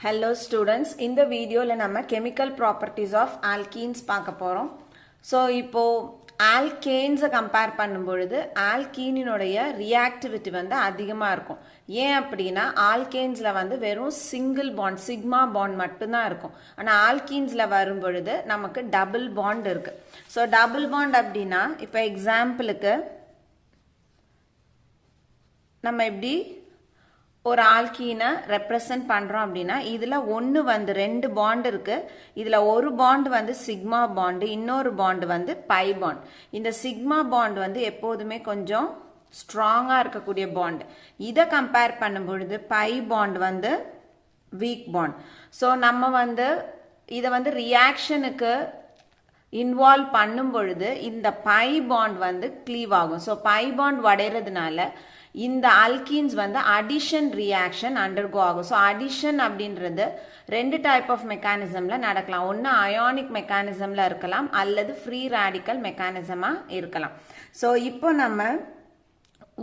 Hello students, in the video நம்ம chemical properties of alkenes பார்க்க போறோம். So இப்போ alkanes கம்பேர் பண்ணும்பொழுது alkeneனுடைய reactivity வந்து அதிகமா இருக்கும். ஏன் அப்படின்னா alkanesல வந்து வெறும் single bond sigma bond மட்டும்தான் இருக்கும். ஆனா alkenesல வரும்பொழுது நமக்கு double bond இருக்கு. So double bond அப்படின்னா இப்போ எக்ஸாம்பிளுக்கு நம்ம எப்படி ஒரு ஆல்கீனை ரெப்ரசன்ட் பண்றோம் அப்படின்னா இதுல ஒன்னு வந்து ரெண்டு பாண்ட் இருக்கு. இதுல ஒரு பாண்ட் வந்து சிக்மா பாண்ட், இன்னொரு பாண்ட் வந்து பை பாண்ட். இந்த சிக்மா பாண்ட் வந்து எப்போதுமே கொஞ்சம் ஸ்ட்ராங்கா இருக்கக்கூடிய பாண்ட். இதை கம்பேர் பண்ணும் பொழுது பை பாண்ட் வந்து வீக் பாண்ட். ஸோ நம்ம வந்து இதை வந்து ரியாக்ஷனுக்கு இன்வால்வ் பண்ணும் பொழுது இந்த பை பாண்ட் வந்து கிளீவ் ஆகும். ஸோ பை பாண்ட் உடைறதுனால இந்த அல்கீன்ஸ் வந்து அடிஷன் ரியாக்ஷன் அண்டர்கோ ஆகும். ஸோ அடிஷன் அப்படின்றது ரெண்டு டைப் ஆஃப் மெக்கானிசம்ல நடக்கலாம். ஒன்று அயானிக் மெக்கானிசம்ல இருக்கலாம் அல்லது ஃப்ரீ ரேடிக்கல் மெக்கானிசமா இருக்கலாம். ஸோ இப்போ நம்ம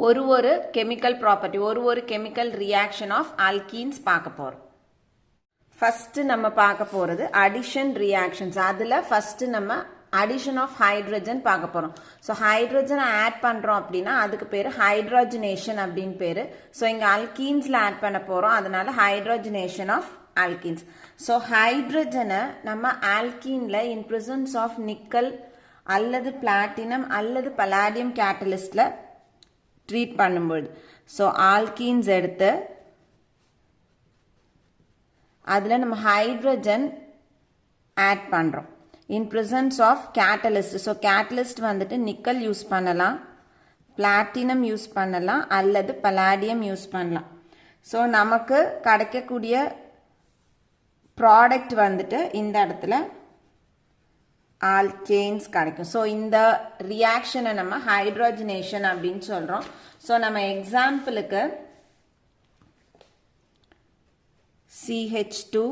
ஒரு கெமிக்கல் ப்ராப்பர்ட்டி ஒரு கெமிக்கல் ரியாக்ஷன் ஆஃப் அல்கீன்ஸ் பார்க்க போறோம். ஃபர்ஸ்ட் நம்ம பார்க்க போறது அடிஷன் ரியாக்ஷன்ஸ். அதுல ஃபர்ஸ்ட் நம்ம அடிஷன் ஆஃப் ஹைட்ரஜன் பார்க்க போறோம். ஸோ ஹைட்ரஜன் ஆட் பண்றோம் அப்படின்னா அதுக்கு பேரு ஹைட்ரோஜனேஷன் அப்படின்னு பேரு. ஸோ இங்க அல்கீன்ஸ்ல ஆட் பண்ண போறோம், அதனால ஹைட்ரோஜனேஷன் ஆஃப் அல்கீன்ஸ். ஸோ ஹைட்ரஜனை நம்ம ஆல்கீன்ல இன் பிரசன்ஸ் ஆஃப் நிக்கல் அல்லது பிளாட்டினம் அல்லது பலாடியம் கேட்டலிஸ்ட்ல ட்ரீட் பண்ணும்பொழுது ஸோ ஆல்கீன்ஸ் எடுத்து அதுல நம்ம ஹைட்ரஜன் ஆட் பண்றோம் in presence of catalyst. so catalyst வந்துட்டு நிக்கல் யூஸ் பண்ணலாம், பிளாட்டினம் யூஸ் பண்ணலாம் அல்லது பலாடியம் யூஸ் பண்ணலாம். ஸோ நமக்கு கிடைக்கக்கூடிய ப்ராடக்ட் வந்துட்டு இந்த இடத்துல ஆல்கேன்ஸ் கிடைக்கும். ஸோ இந்த ரியாக்ஷனை நம்ம ஹைட்ரோஜனேஷன் அப்படின்னு சொல்றோம். ஸோ நம்ம எக்ஸாம்பிளுக்கு CH2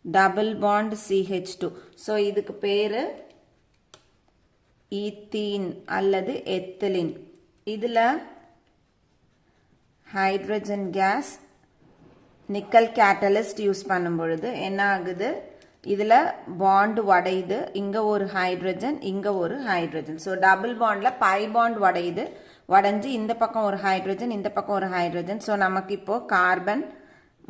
double bond CH2. So இதுக்கு பேரு ஈத்தீன் அல்லது எத்திலின். இதுல hydrogen case nickel catalyst use பண்ணும் பொழுது என்ன ஆகுது, இதுல பாண்ட் உடையுது. இங்க ஒரு ஹைட்ரஜன், இங்க ஒரு ஹைட்ரஜன். ஸோ டபுள் பாண்ட்ல பை பாண்ட் உடையுது, உடைஞ்சு இந்த பக்கம் ஒரு ஹைட்ரஜன், இந்த பக்கம் ஒரு ஹைட்ரஜன். ஸோ நமக்கு இப்போ கார்பன்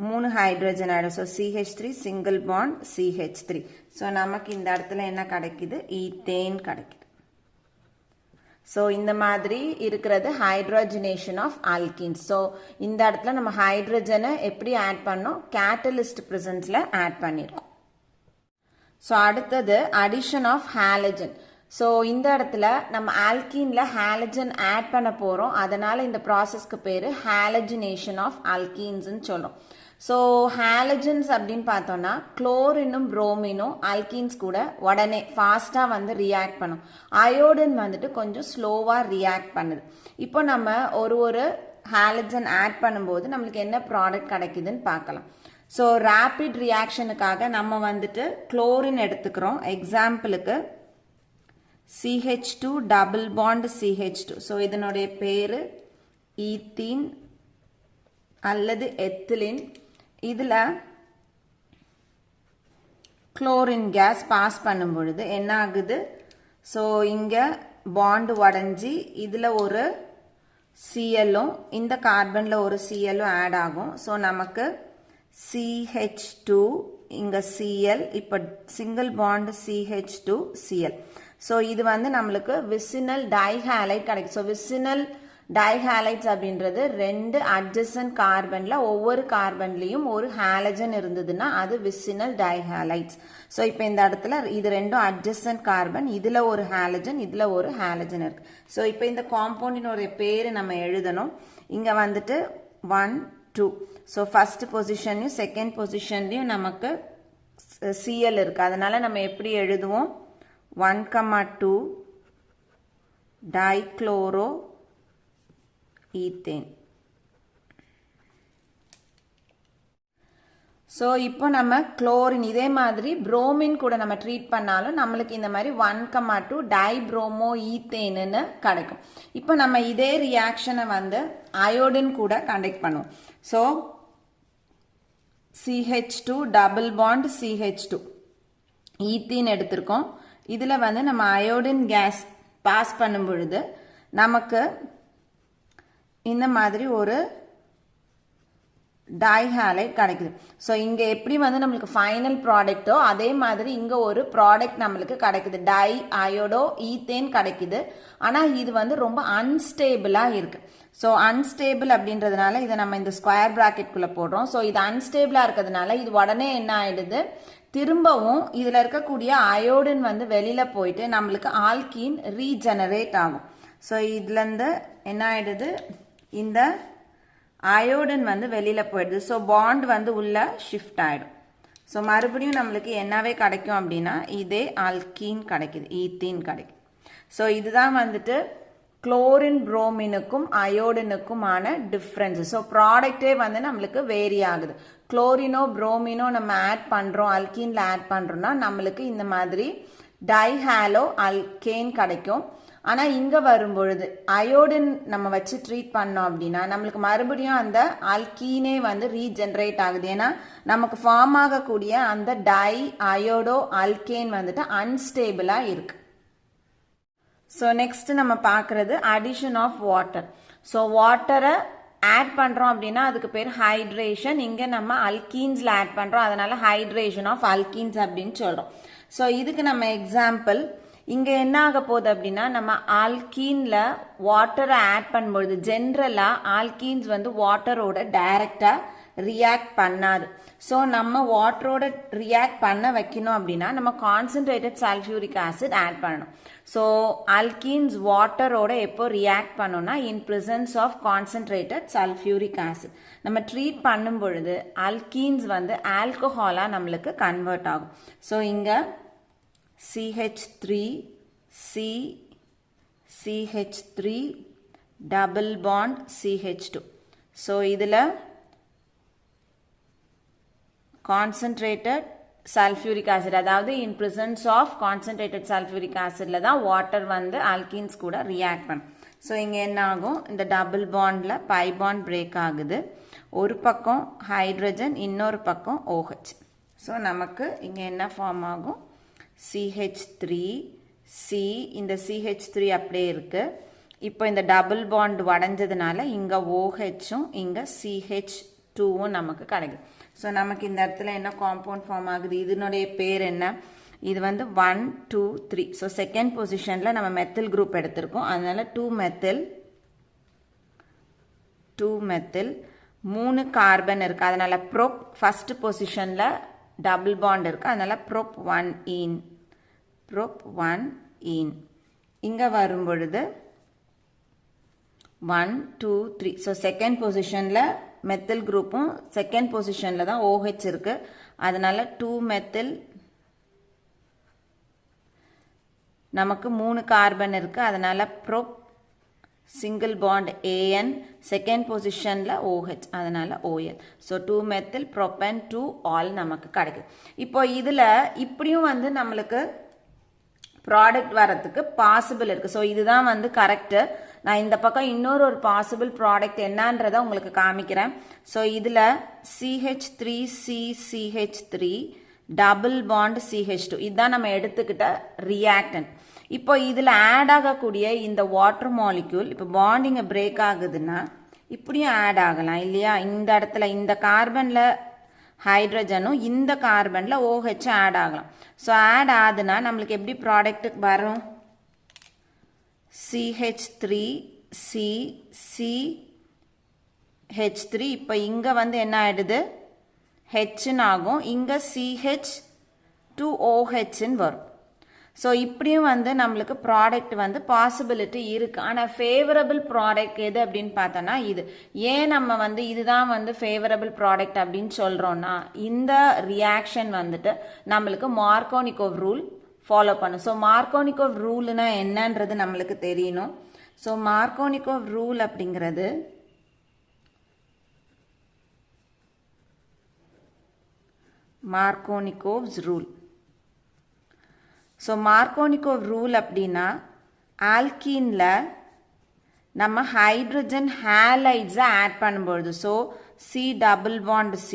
மூணு ஹைட்ரஜன் ஆயிடும். So CH3 single bond CH3. So நமக்கு இந்த இடத்துல என்ன கிடைக்குது, ஈத்தேன் கிடைக்குது. ஸோ இந்த மாதிரி இருக்கிறது ஹைட்ரோஜனேஷன் ஆஃப் ஆல்கீன்ஸ். ஸோ இந்த இடத்துல நம்ம ஹைட்ரஜனை எப்படி ஆட் பண்ணோம், கேட்டலிஸ்ட் பிரசன்ஸ்ல ஆட் பண்ணியிருக்கோம். ஸோ அடுத்தது அடிஷன் ஆஃப் ஹாலஜன். ஸோ இந்த இடத்துல நம்ம ஆல்கீன்ல ஹாலஜன் ஆட் பண்ண போறோம், அதனால இந்த ப்ராசஸ்க்கு பேரு ஹாலஜினேஷன் ஆஃப் ஆல்கீன்ஸ் சொல்றோம். ஸோ ஹாலஜன்ஸ் அப்படின்னு பார்த்தோம்னா குளோரினும் புரோமினும் ஆல்கீன்ஸ் கூட உடனே ஃபாஸ்டா வந்து ரியாக்ட் பண்ணும். அயோடின் வந்துட்டு கொஞ்சம் ஸ்லோவா ரியாக்ட் பண்ணுது. இப்போ நம்ம ஒரு ஹாலஜன் ஆட் பண்ணும்போது நம்மளுக்கு என்ன ப்ராடக்ட் கிடைக்குதுன்னு பார்க்கலாம். ஸோ ரேபிட் ரியாக்ஷனுக்காக நம்ம வந்துட்டு குளோரின் எடுத்துக்கிறோம். எக்ஸாம்பிளுக்கு CH2 double bond CH2. So இதனுடைய பேரு ஈத்தீன் அல்லது எத்திலின். இதுல குளோரின் கேஸ் பாஸ் பண்ணும் பொழுது என்ன ஆகுது, ஸோ இங்க பாண்ட் உடைஞ்சி இதுல ஒரு சிஎல்லும் இந்த கார்பன்ல ஒரு சிஎல்லும் ஆட் ஆகும். ஸோ நமக்கு CH2 இங்க Cl, இப்ப single bond CH2 Cl. So இது வந்து நம்மளுக்கு விசினல் டைஹாலைட் கிடைக்கும். ஸோ விசினல் டைஹாலைட்ஸ் அப்படின்றது ரெண்டு அட்ஜசன்ட் கார்பன்ல ஒவ்வொரு கார்பன்லயும் ஒரு ஹாலஜன் இருந்ததுன்னா அது விசினல் டைஹாலைட்ஸ். ஸோ இப்போ இந்த இடத்துல இது ரெண்டும் அட்ஜசன்ட் கார்பன், இதுல ஒரு ஹாலஜன், இதுல ஒரு ஹாலஜன் இருக்கு. ஸோ இப்போ இந்த காம்பவுண்டினுடைய பேரு நம்ம எழுதணும். இங்க வந்துட்டு 1 2. ஸோ ஃபர்ஸ்ட் பொசிஷன்லயும் செகண்ட் பொசிஷன்லயும் நமக்கு Cl இருக்கு, அதனால நம்ம எப்படி எழுதுவோம், 1,2 டைக்ளோரோ ஈத்தேன். ஸோ இப்போ நம்ம குளோரின் இதே மாதிரி புரோமின் கூட நம்ம ட்ரீட் பண்ணாலும் நம்மளுக்கு இந்த மாதிரி 1,2 டைப்ரோமோ ஈத்தேன்னு கிடைக்கும். இப்போ நம்ம இதே ரியாக்ஷனை வந்து அயோடின் கூட கண்டக்ட் பண்ணுவோம். So CH2 double bond CH2 ethene எடுத்திருக்கோம். இதில் வந்து நம்ம அயோடின் கேஸ் பாஸ் பண்ணும் பொழுது நமக்கு இந்த மாதிரி ஒரு டைஹாலைட் கிடைக்குது. ஸோ இங்கே எப்படி வந்து நம்மளுக்கு ஃபைனல் ப்ராடக்ட்டோ அதே மாதிரி இங்கே ஒரு ப்ராடக்ட் நம்மளுக்கு கிடைக்குது. டை அயோடோ ஈத்தேன் கிடைக்குது. ஆனால் இது வந்து ரொம்ப அன்ஸ்டேபிளாக இருக்குது. ஸோ அன்ஸ்டேபிள் அப்படின்றதுனால இதை நம்ம இந்த ஸ்கொயர் ப்ராக்கெட்குள்ளே போடுறோம். ஸோ இது அன்ஸ்டேபிளாக இருக்கிறதுனால இது உடனே என்ன ஆகிடுது, திரும்பவும் இதில் இருக்கக்கூடிய அயோடின் வந்து வெளியில் போயிட்டு நம்மளுக்கு ஆல்கீன் ரீஜெனரேட் ஆகும். ஸோ இதுலேருந்து என்ன ஆகிடுது, இந்த அயோடின் வந்து வெளியில் போயிடுது. ஸோ பாண்ட் வந்து உள்ள ஷிஃப்ட் ஆகிடும். ஸோ மறுபடியும் நம்மளுக்கு என்னவே கிடைக்கும் அப்படின்னா இதே ஆல்கீன் கிடைக்குது, ஈத்தீன் கிடைக்குது. ஸோ இதுதான் வந்துட்டு குளோரின் புரோமினுக்கும் அயோடினுக்குமான டிஃப்ரென்ஸ். ஸோ ப்ராடக்டே வந்து நம்மளுக்கு வேரி ஆகுது. குளோரினோ புரோமினோ நம்ம ஆட் பண்ணுறோம், அல்கீனில் ஆட் பண்ணுறோம்னா நம்மளுக்கு இந்த மாதிரி டைஹாலோ அல்கேன் கிடைக்கும். ஆனால் இங்கே வரும்பொழுது அயோடின் நம்ம வச்சு ட்ரீட் பண்ணோம் அப்படின்னா நம்மளுக்கு மறுபடியும் அந்த அல்கீனே வந்து ரீஜென்ரேட் ஆகுது. ஏன்னா நமக்கு ஃபார்ம் ஆகக்கூடிய அந்த டை அயோடோ அல்கேன் வந்துட்டு அன்ஸ்டேபிளாக இருக்கு. ஸோ நெக்ஸ்ட் நம்ம பார்க்குறது அடிஷன் ஆஃப் வாட்டர். ஸோ வாட்டரை ஆட் பண்ணுறோம் அப்படின்னா அதுக்கு பேர் ஹைட்ரேஷன். இங்கே நம்ம அல்கீன்ஸில் ஆட் பண்ணுறோம், அதனால ஹைட்ரேஷன் ஆஃப் அல்கீன்ஸ் அப்படின்னு சொல்கிறோம். ஸோ இதுக்கு நம்ம எக்ஸாம்பிள் இங்கே என்ன ஆக போகுது அப்படின்னா நம்ம ஆல்கீனில் வாட்டரை ஆட் பண்ணும்பொழுது ஜென்ரலாக ஆல்கீன்ஸ் வந்து வாட்டரோட டைரெக்டாக ரியாக்ட் பண்ணாது. ஸோ நம்ம வாட்டரோட ரியாக்ட் பண்ண வைக்கணும் அப்படின்னா நம்ம கான்சன்ட்ரேட்டட் சல்ஃபியூரிக் ஆசிட் ஆட் பண்ணணும். ஸோ அல்கீன்ஸ் வாட்டரோட எப்போ ரியாக்ட் பண்ணோம்னா in presence of concentrated sulphuric acid. நம்ம ட்ரீட் பண்ணும் பொழுது அல்கீன்ஸ் வந்து ஆல்கஹாலாக நம்மளுக்கு கன்வெர்ட் ஆகும். ஸோ இங்கே CH3 CH3 double bond CH2. So இதில் கான்சன்ட்ரேட்டட் சல்ஃபியூரிக் ஆசிட், அதாவது in presence of concentrated sulphuric ஆசிட்ல தான் வாட்டர் வந்து ஆல்கீன்ஸ் கூட ரியாக்ட் பண்ணும். ஸோ இங்கே என்ன ஆகும், இந்த டபுள் பாண்டில் பை பாண்ட் பிரேக் ஆகுது. ஒரு பக்கம் ஹைட்ரஜன், இன்னொரு பக்கம் OH. ஸோ நமக்கு இங்கே என்ன ஃபார்ம் ஆகும், CH3 C, இந்த CH3 அப்படியே இருக்கு. இப்போ இந்த டபுள் பாண்ட் உடஞ்சதுனால இங்கே OHம் இங்கே CH2வும் நமக்கு கிடைக்குது. ஸோ நமக்கு இந்த இடத்துல என்ன காம்பவுண்ட் ஃபார்ம் ஆகுது, இதனுடைய பேர் என்ன, இது வந்து 1 2 3. ஸோ செகண்ட் பொசிஷனில் நம்ம மெத்தில் குரூப் எடுத்திருக்கோம், அதனால 2 மெத்தில் 3 கார்பன் இருக்குது, அதனால ப்ரோப் ஃபர்ஸ்ட் பொசிஷனில் டபுள் பாண்ட் இருக்குது, அதனால ப்ரோப் 1 ஈன். இங்கே வரும்பொழுது 1 2 3. ஸோ செகண்ட் பொசிஷனில் மெத்தில் குரூப்பும் செகண்ட் பொசிஷனில் தான் OH இருக்குது, அதனால 2 மெத்தில், நமக்கு 3 கார்பன் இருக்குது, அதனால probe single bond AN, second பொசிஷனில் OH, அதனால OL. ஸோ 2 மெத்தில் ப்ரோப்பன் 2 ஆல் நமக்கு கிடைக்குது. இப்போ இதில் இப்படியும் வந்து நம்மளுக்கு ப்ராடக்ட் வரத்துக்கு பாசிபிள் இருக்குது. ஸோ இதுதான் வந்து கரெக்டு. நான் இந்த பக்கம் இன்னொரு ஒரு பாசிபிள் ப்ராடக்ட் என்னன்றதை உங்களுக்கு காமிக்கிறேன். ஸோ இதில் CH3 டபுள் பாண்ட் CH2 இதுதான் நம்ம எடுத்துக்கிட்ட ரியாக்டன்ட். இப்போ இதில் ஆட் ஆகக்கூடிய இந்த வாட்டர் மாலிக்யூல் இப்போ பாண்டிங்க பிரேக் ஆகுதுன்னா இப்படியும் ஆட் ஆகலாம் இல்லையா. இந்த இடத்துல இந்த கார்பனில் ஹைட்ரஜனும் இந்த கார்பனில் OH ஆட் ஆகலாம். ஸோ ஆட் ஆகுதுன்னா நம்மளுக்கு எப்படி ப்ராடக்ட்டுக்கு வரும், CH3 CH3. இப்போ இங்கே வந்து என்ன ஆகிடுது, ஹெச்ன்னு ஆகும், இங்கே CH2OHன்னு வரும். ஸோ இப்படியும் வந்து நம்மளுக்கு ப்ராடக்ட் வந்து பாசிபிலிட்டி இருக்குது. ஆனால் ஃபேவரபிள் ப்ராடக்ட் எது அப்படின்னு பார்த்தோன்னா இது. ஏன் நம்ம வந்து இதுதான் வந்து ஃபேவரபிள் ப்ராடக்ட் அப்படின்னு சொல்கிறோன்னா இந்த ரியாக்ஷன் வந்துட்டு நம்மளுக்கு மார்கோனிகோவ் ரூல் ஃபாலோ பண்ணும். ஸோ மார்கோனிகோவ் ரூல்னா என்னன்றது நம்மளுக்கு தெரியணும். ஸோ மார்கோனிகோவ் ரூல் அப்படிங்கிறது மார்கோனிகோவ்ஸ் ரூல். ஸோ மார்கோனிகோவ் ரூல் அப்படின்னா ஆல்கீனில் நம்ம ஹைட்ரஜன் ஹேலைட்ஸை ஆட் பண்ணும்பொழுது, so C double bond C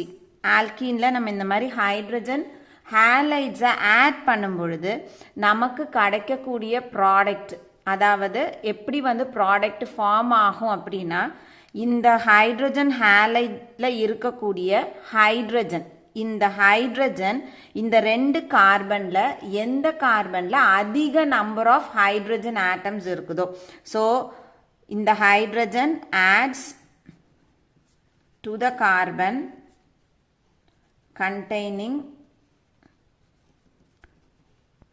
ஆல்கீனில் நம்ம இந்த மாதிரி ஹைட்ரஜன் ஹேலைட்ஸை ஆட் பண்ணும் பொழுது நமக்கு கிடைக்கக்கூடிய ப்ராடக்ட், அதாவது எப்படி வந்து ப்ராடக்ட் ஃபார்ம் ஆகும் அப்படின்னா, இந்த ஹைட்ரஜன் ஹேலைட்ல இருக்கக்கூடிய ஹைட்ரஜன், இந்த ஹைட்ரஜன் இந்த 2 கார்பன்ல எந்த கார்பன்ல அதிக நம்பர் ஆஃப் ஹைட்ரஜன் ஆட்டம்ஸ் இருக்குதோ, ஸோ இந்த hydrogen adds to the carbon containing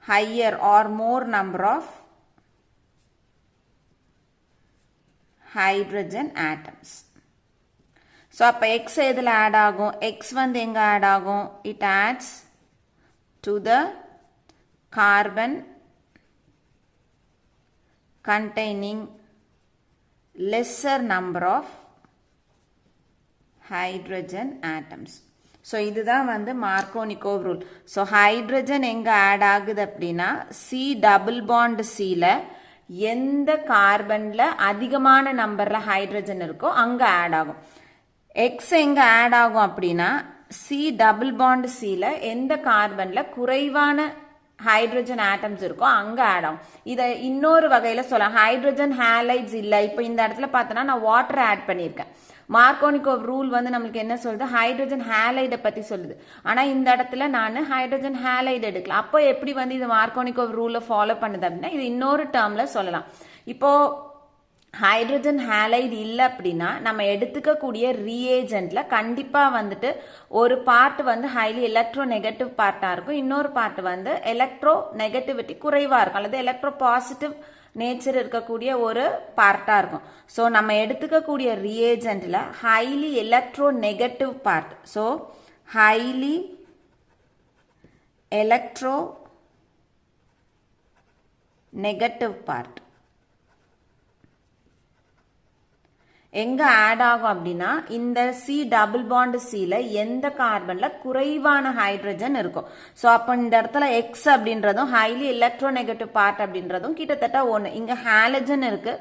higher or more number of hydrogen atoms. So அப்ப X எதுல ஆட் ஆகும்? X வந்து எங்க ஆட் ஆகும்? It adds to the carbon containing lesser number of hydrogen atoms. So இதுதான் வந்து Markovnikov rule. So hydrogen எங்கே add ஆகுது அப்படின்னா, சி டபுள் பாண்ட் சியில் எந்த கார்பனில் அதிகமான நம்பரில் ஹைட்ரஜன் இருக்கோ அங்கே ஆட் ஆகும். எக்ஸ் எங்கே ஆட் ஆகும் அப்படின்னா, சி டபுள் பாண்ட் சியில் எந்த கார்பனில் குறைவான ஹைட்ரஜன் ஆட்டம்ஸ் இருக்கோ அங்கே ஆட் ஆகும். இதை இன்னொரு வகையில் சொல்லலாம், ஹைட்ரஜன் ஹேலைட்ஸ் இல்லை. இப்போ இந்த இடத்துல பார்த்தோன்னா நான் வாட்டர் ஆட் பண்ணியிருக்கேன். மார்க்கோனிகோவ் ரூல் வந்து நம்மளுக்கு என்ன சொல்லுது? ஹைட்ரஜன் ஹேலைடை பற்றி சொல்லுது. ஆனால் இந்த இடத்துல நான் ஹைட்ரஜன் ஹேலைடு எடுக்கல. அப்போ எப்படி வந்து இது மார்க்கோனிகோவ் ரூலை ஃபாலோ பண்ணுது அப்படின்னா, இது இன்னொரு டேர்மில் சொல்லலாம். இப்போ ஹைட்ரஜன் ஹேலைடு இல்லை அப்படின்னா நம்ம எடுத்துக்கக்கூடிய ரீஏஜென்ட்ல கண்டிப்பாக வந்துட்டு ஒரு பார்ட் வந்து ஹைலி எலக்ட்ரோ நெகட்டிவ் பார்ட்டாக இருக்கும், இன்னொரு பார்ட் வந்து எலக்ட்ரோ நெகட்டிவிட்டி குறைவாக இருக்கும், அல்லது எலக்ட்ரோ பாசிட்டிவ் நேச்சர் இருக்கக்கூடிய ஒரு பார்ட்டாக இருக்கும். ஸோ நம்ம எடுத்துக்கக்கூடிய ரியேஜென்ட்ல highly electronegative part, so highly electronegative part எங்க ஆட் ஆகும் அப்படின்னா, இந்த சி டபுள் பாண்ட் சில எந்த கார்பன்ல குறைவான ஹைட்ரஜன் இருக்கும். ஸோ அப்போ இந்த இடத்துல எக்ஸ் அப்படின்றதும் ஹைலி எலக்ட்ரோ நெகட்டிவ் பார்ட் அப்படின்றதும் கிட்டத்தட்ட ஒன்று. இங்க ஹாலஜன் இருக்கு.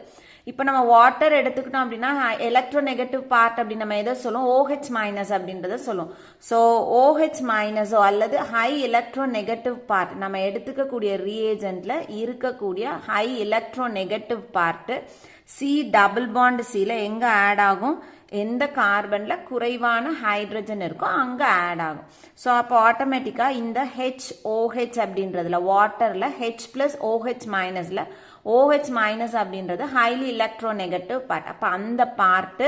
இப்போ நம்ம வாட்டர் எடுத்துக்கிட்டோம் அப்படின்னா எலக்ட்ரோ நெகட்டிவ் பார்ட் அப்படின்னு நம்ம எதை சொல்லுவோம்? OH மைனஸ் அப்படின்றத சொல்லுவோம். ஸோ OH மைனஸோ அல்லது ஹை எலக்ட்ரோ நெகட்டிவ் பார்ட் நம்ம எடுத்துக்கக்கூடிய ரீஏஜென்ட்ல இருக்கக்கூடிய high electronegative part C double bond சில எங்க ஆட் ஆகும்? எந்த கார்பன்ல குறைவான ஹைட்ரஜன் இருக்கோ அங்க ஆட் ஆகும். ஸோ அப்போ ஆட்டோமேட்டிக்கா இந்த HOH அப்படின்றதுல வாட்டர்ல H plus OH மைனஸ்ல OH minus அப்படின்றது ஹைலி எலக்ட்ரோ நெகட்டிவ் பார்ட். அப்போ அந்த பார்ட்டு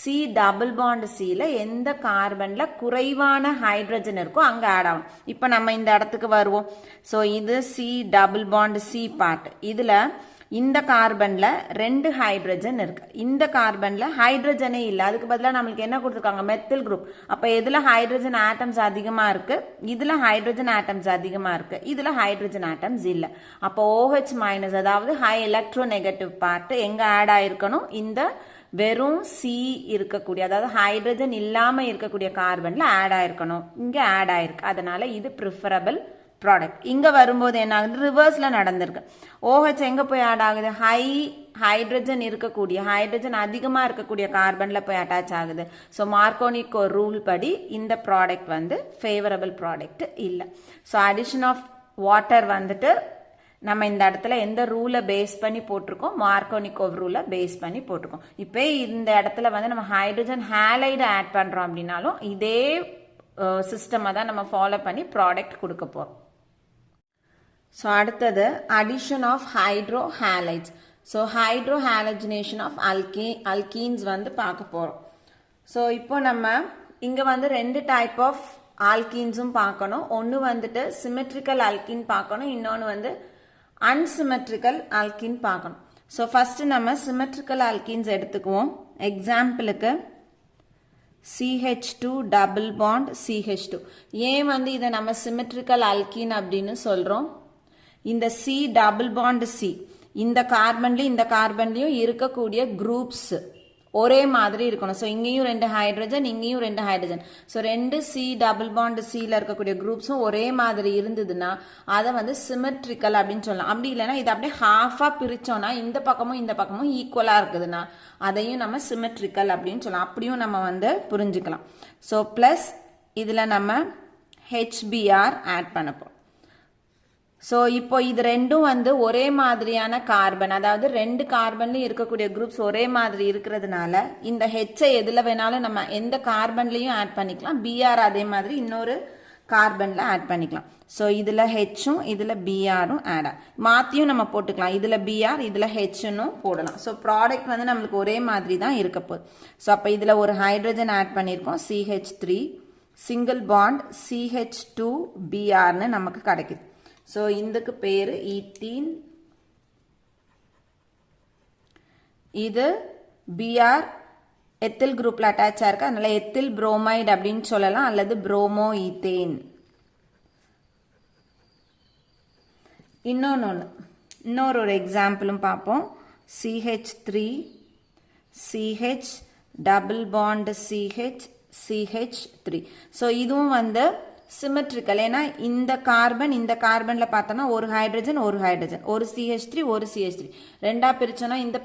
சி டபுள் பாண்ட் சில எந்த கார்பன்ல குறைவான ஹைட்ரஜன் இருக்கோ அங்க ஆட் ஆகும். இப்போ நம்ம இந்த இடத்துக்கு வருவோம். ஸோ இது C double bond C part. இதுல இந்த கார்பன்ல 2 ஹைட்ரஜன் இருக்கு, இந்த கார்பன்ல ஹைட்ரஜனே இல்லை, அதுக்கு பதிலாக நம்மளுக்கு என்ன கொடுத்துருக்காங்க? Methyl group. அப்ப எதுல ஹைட்ரஜன் ஆட்டம்ஸ் அதிகமா இருக்கு? இதுல ஹைட்ரஜன் ஆட்டம்ஸ் அதிகமா இருக்கு, இதுல ஹைட்ரஜன் ஆட்டம்ஸ் இல்லை. அப்போ OH மைனஸ் அதாவது ஹை எலக்ட்ரோ நெகட்டிவ் பார்ட் எங்க ஆட் ஆயிருக்கணும்? இந்த வெறும் சி இருக்கக்கூடிய அதாவது ஹைட்ரஜன் இல்லாம இருக்கக்கூடிய கார்பன்ல ஆட் ஆயிருக்கணும். இங்க ஆட் ஆயிருக்கு, அதனால இது ப்ரிஃபரபிள் ப்ராடக்ட். இங்க வரும்போது என்ன ஆகுது? ரிவர்ஸ்ல நடந்திருக்கு. OH எங்க போய் ஆட் ஆகுது? ஹை ஹைட்ரஜன் இருக்கக்கூடிய ஹைட்ரஜன் அதிகமா இருக்கக்கூடிய கார்பன்ல போய் அட்டாச் ஆகுது. ஸோ மார்க்கோனிகோ ரூல் படி இந்த ப்ராடக்ட் வந்து ஃபேவரபிள் ப்ராடக்ட் இல்லை. ஸோ அடிஷன் ஆஃப் வாட்டர் வந்துட்டு நம்ம இந்த இடத்துல எந்த ரூலை பேஸ் பண்ணி போட்டிருக்கோம்? மார்க்கோனிகோவ் ரூலை பேஸ் பண்ணி போட்டிருக்கோம். இப்போ இந்த இடத்துல வந்து நம்ம ஹைட்ரஜன் ஹேலைடு ஆட் பண்றோம் அப்படின்னாலும் இதே சிஸ்டமை தான் நம்ம ஃபாலோ பண்ணி ப்ராடக்ட் கொடுக்க போறோம். ஸோ அடுத்தது addition of hydrohalides. So hydrohalogenation of alkenes வந்து பார்க்க போகிறோம். ஸோ இப்போ நம்ம இங்கே வந்து 2 டைப் ஆஃப் ஆல்கீன்ஸும் பார்க்கணும். ஒன்று வந்துட்டு சிமெட்ரிக்கல் அல்கீன் பார்க்கணும், இன்னொன்று வந்து அன்சிமெட்ரிக்கல் அல்கீன் பார்க்கணும். ஸோ ஃபர்ஸ்ட் நம்ம சிமெட்ரிக்கல் அல்கீன்ஸ் எடுத்துக்குவோம். எக்ஸாம்பிளுக்கு CH2 டபுள் பாண்ட் CH2. ஏன் வந்து இதை நம்ம சிமெட்ரிக்கல் அல்கீன் அப்படின்னு சொல்றோம்? இந்த C டபுள் பாண்ட் C இந்த கார்பன்லயும் இந்த கார்பன்லயும் இருக்கக்கூடிய குரூப்ஸ் ஒரே மாதிரி இருக்கணும். ஸோ இங்கேயும் 2 ஹைட்ரஜன், இங்கேயும் 2 hydrogen. So 2 C double bond சில இருக்கக்கூடிய குரூப்ஸும் ஒரே மாதிரி இருந்ததுன்னா அதை வந்து சிமெட்ரிக்கல் அப்படின்னு சொல்லலாம். அப்படி இல்லைன்னா இதை அப்படியே ஹாஃபா பிரிச்சோம்னா இந்த பக்கமும் இந்த பக்கமும் ஈக்குவலா இருக்குதுன்னா அதையும் நம்ம சிமெட்ரிக்கல் அப்படின்னு சொல்லலாம். அப்படியும் நம்ம வந்து புரிஞ்சுக்கலாம். ஸோ பிளஸ் இதில் நம்ம HBr ஆட் பண்ணப்போம். ஸோ இப்போ இது ரெண்டும் வந்து ஒரே மாதிரியான கார்பன், அதாவது ரெண்டு கார்பன்லையும் இருக்கக்கூடிய குரூப்ஸ் ஒரே மாதிரி இருக்கிறதுனால இந்த ஹெச்சை எதில் வேணாலும் நம்ம எந்த கார்பன்லையும் ஆட் பண்ணிக்கலாம், பிஆர் அதே மாதிரி இன்னொரு கார்பனில் ஆட் பண்ணிக்கலாம். ஸோ இதில் ஹெச்சும் இதில் பிஆரும் ஆட் மாற்றியும் நம்ம போட்டுக்கலாம். இதில் பிஆர் இதில் ஹெச்னு போடலாம். ஸோ ப்ராடக்ட் வந்து நம்மளுக்கு ஒரே மாதிரி தான் இருக்க போகுது. ஸோ அப்போ இதில் ஒரு ஹைட்ரஜன் ஆட் பண்ணியிருக்கோம், CH3 சிங்கிள் பாண்ட் CH2Brன்னு நமக்கு கிடைக்குது. ஸோ இதுக்கு பேர் ஈத்தீன். இது பிஆர் எத்தில் குரூப்ல அட்டாச் ஆயிருக்கு, அதனால எத்தில் புரோமைடு அப்படின்னு சொல்லலாம், அல்லது புரோமோ ஈத்தேன். இன்னொரு எக்ஸாம்பிளும் பார்ப்போம். CH3 CH double bond CH3. So இதுவும் வந்து சிமெட்ரிக்கல். ஏன்னா இந்த கார்பன்ல பார்த்தோம்னா ஒரு ஹைட்ரஜன் ஒரு CH3 ஒரு CH3 ரெண்டா பிரிச்சோம்னா இந்த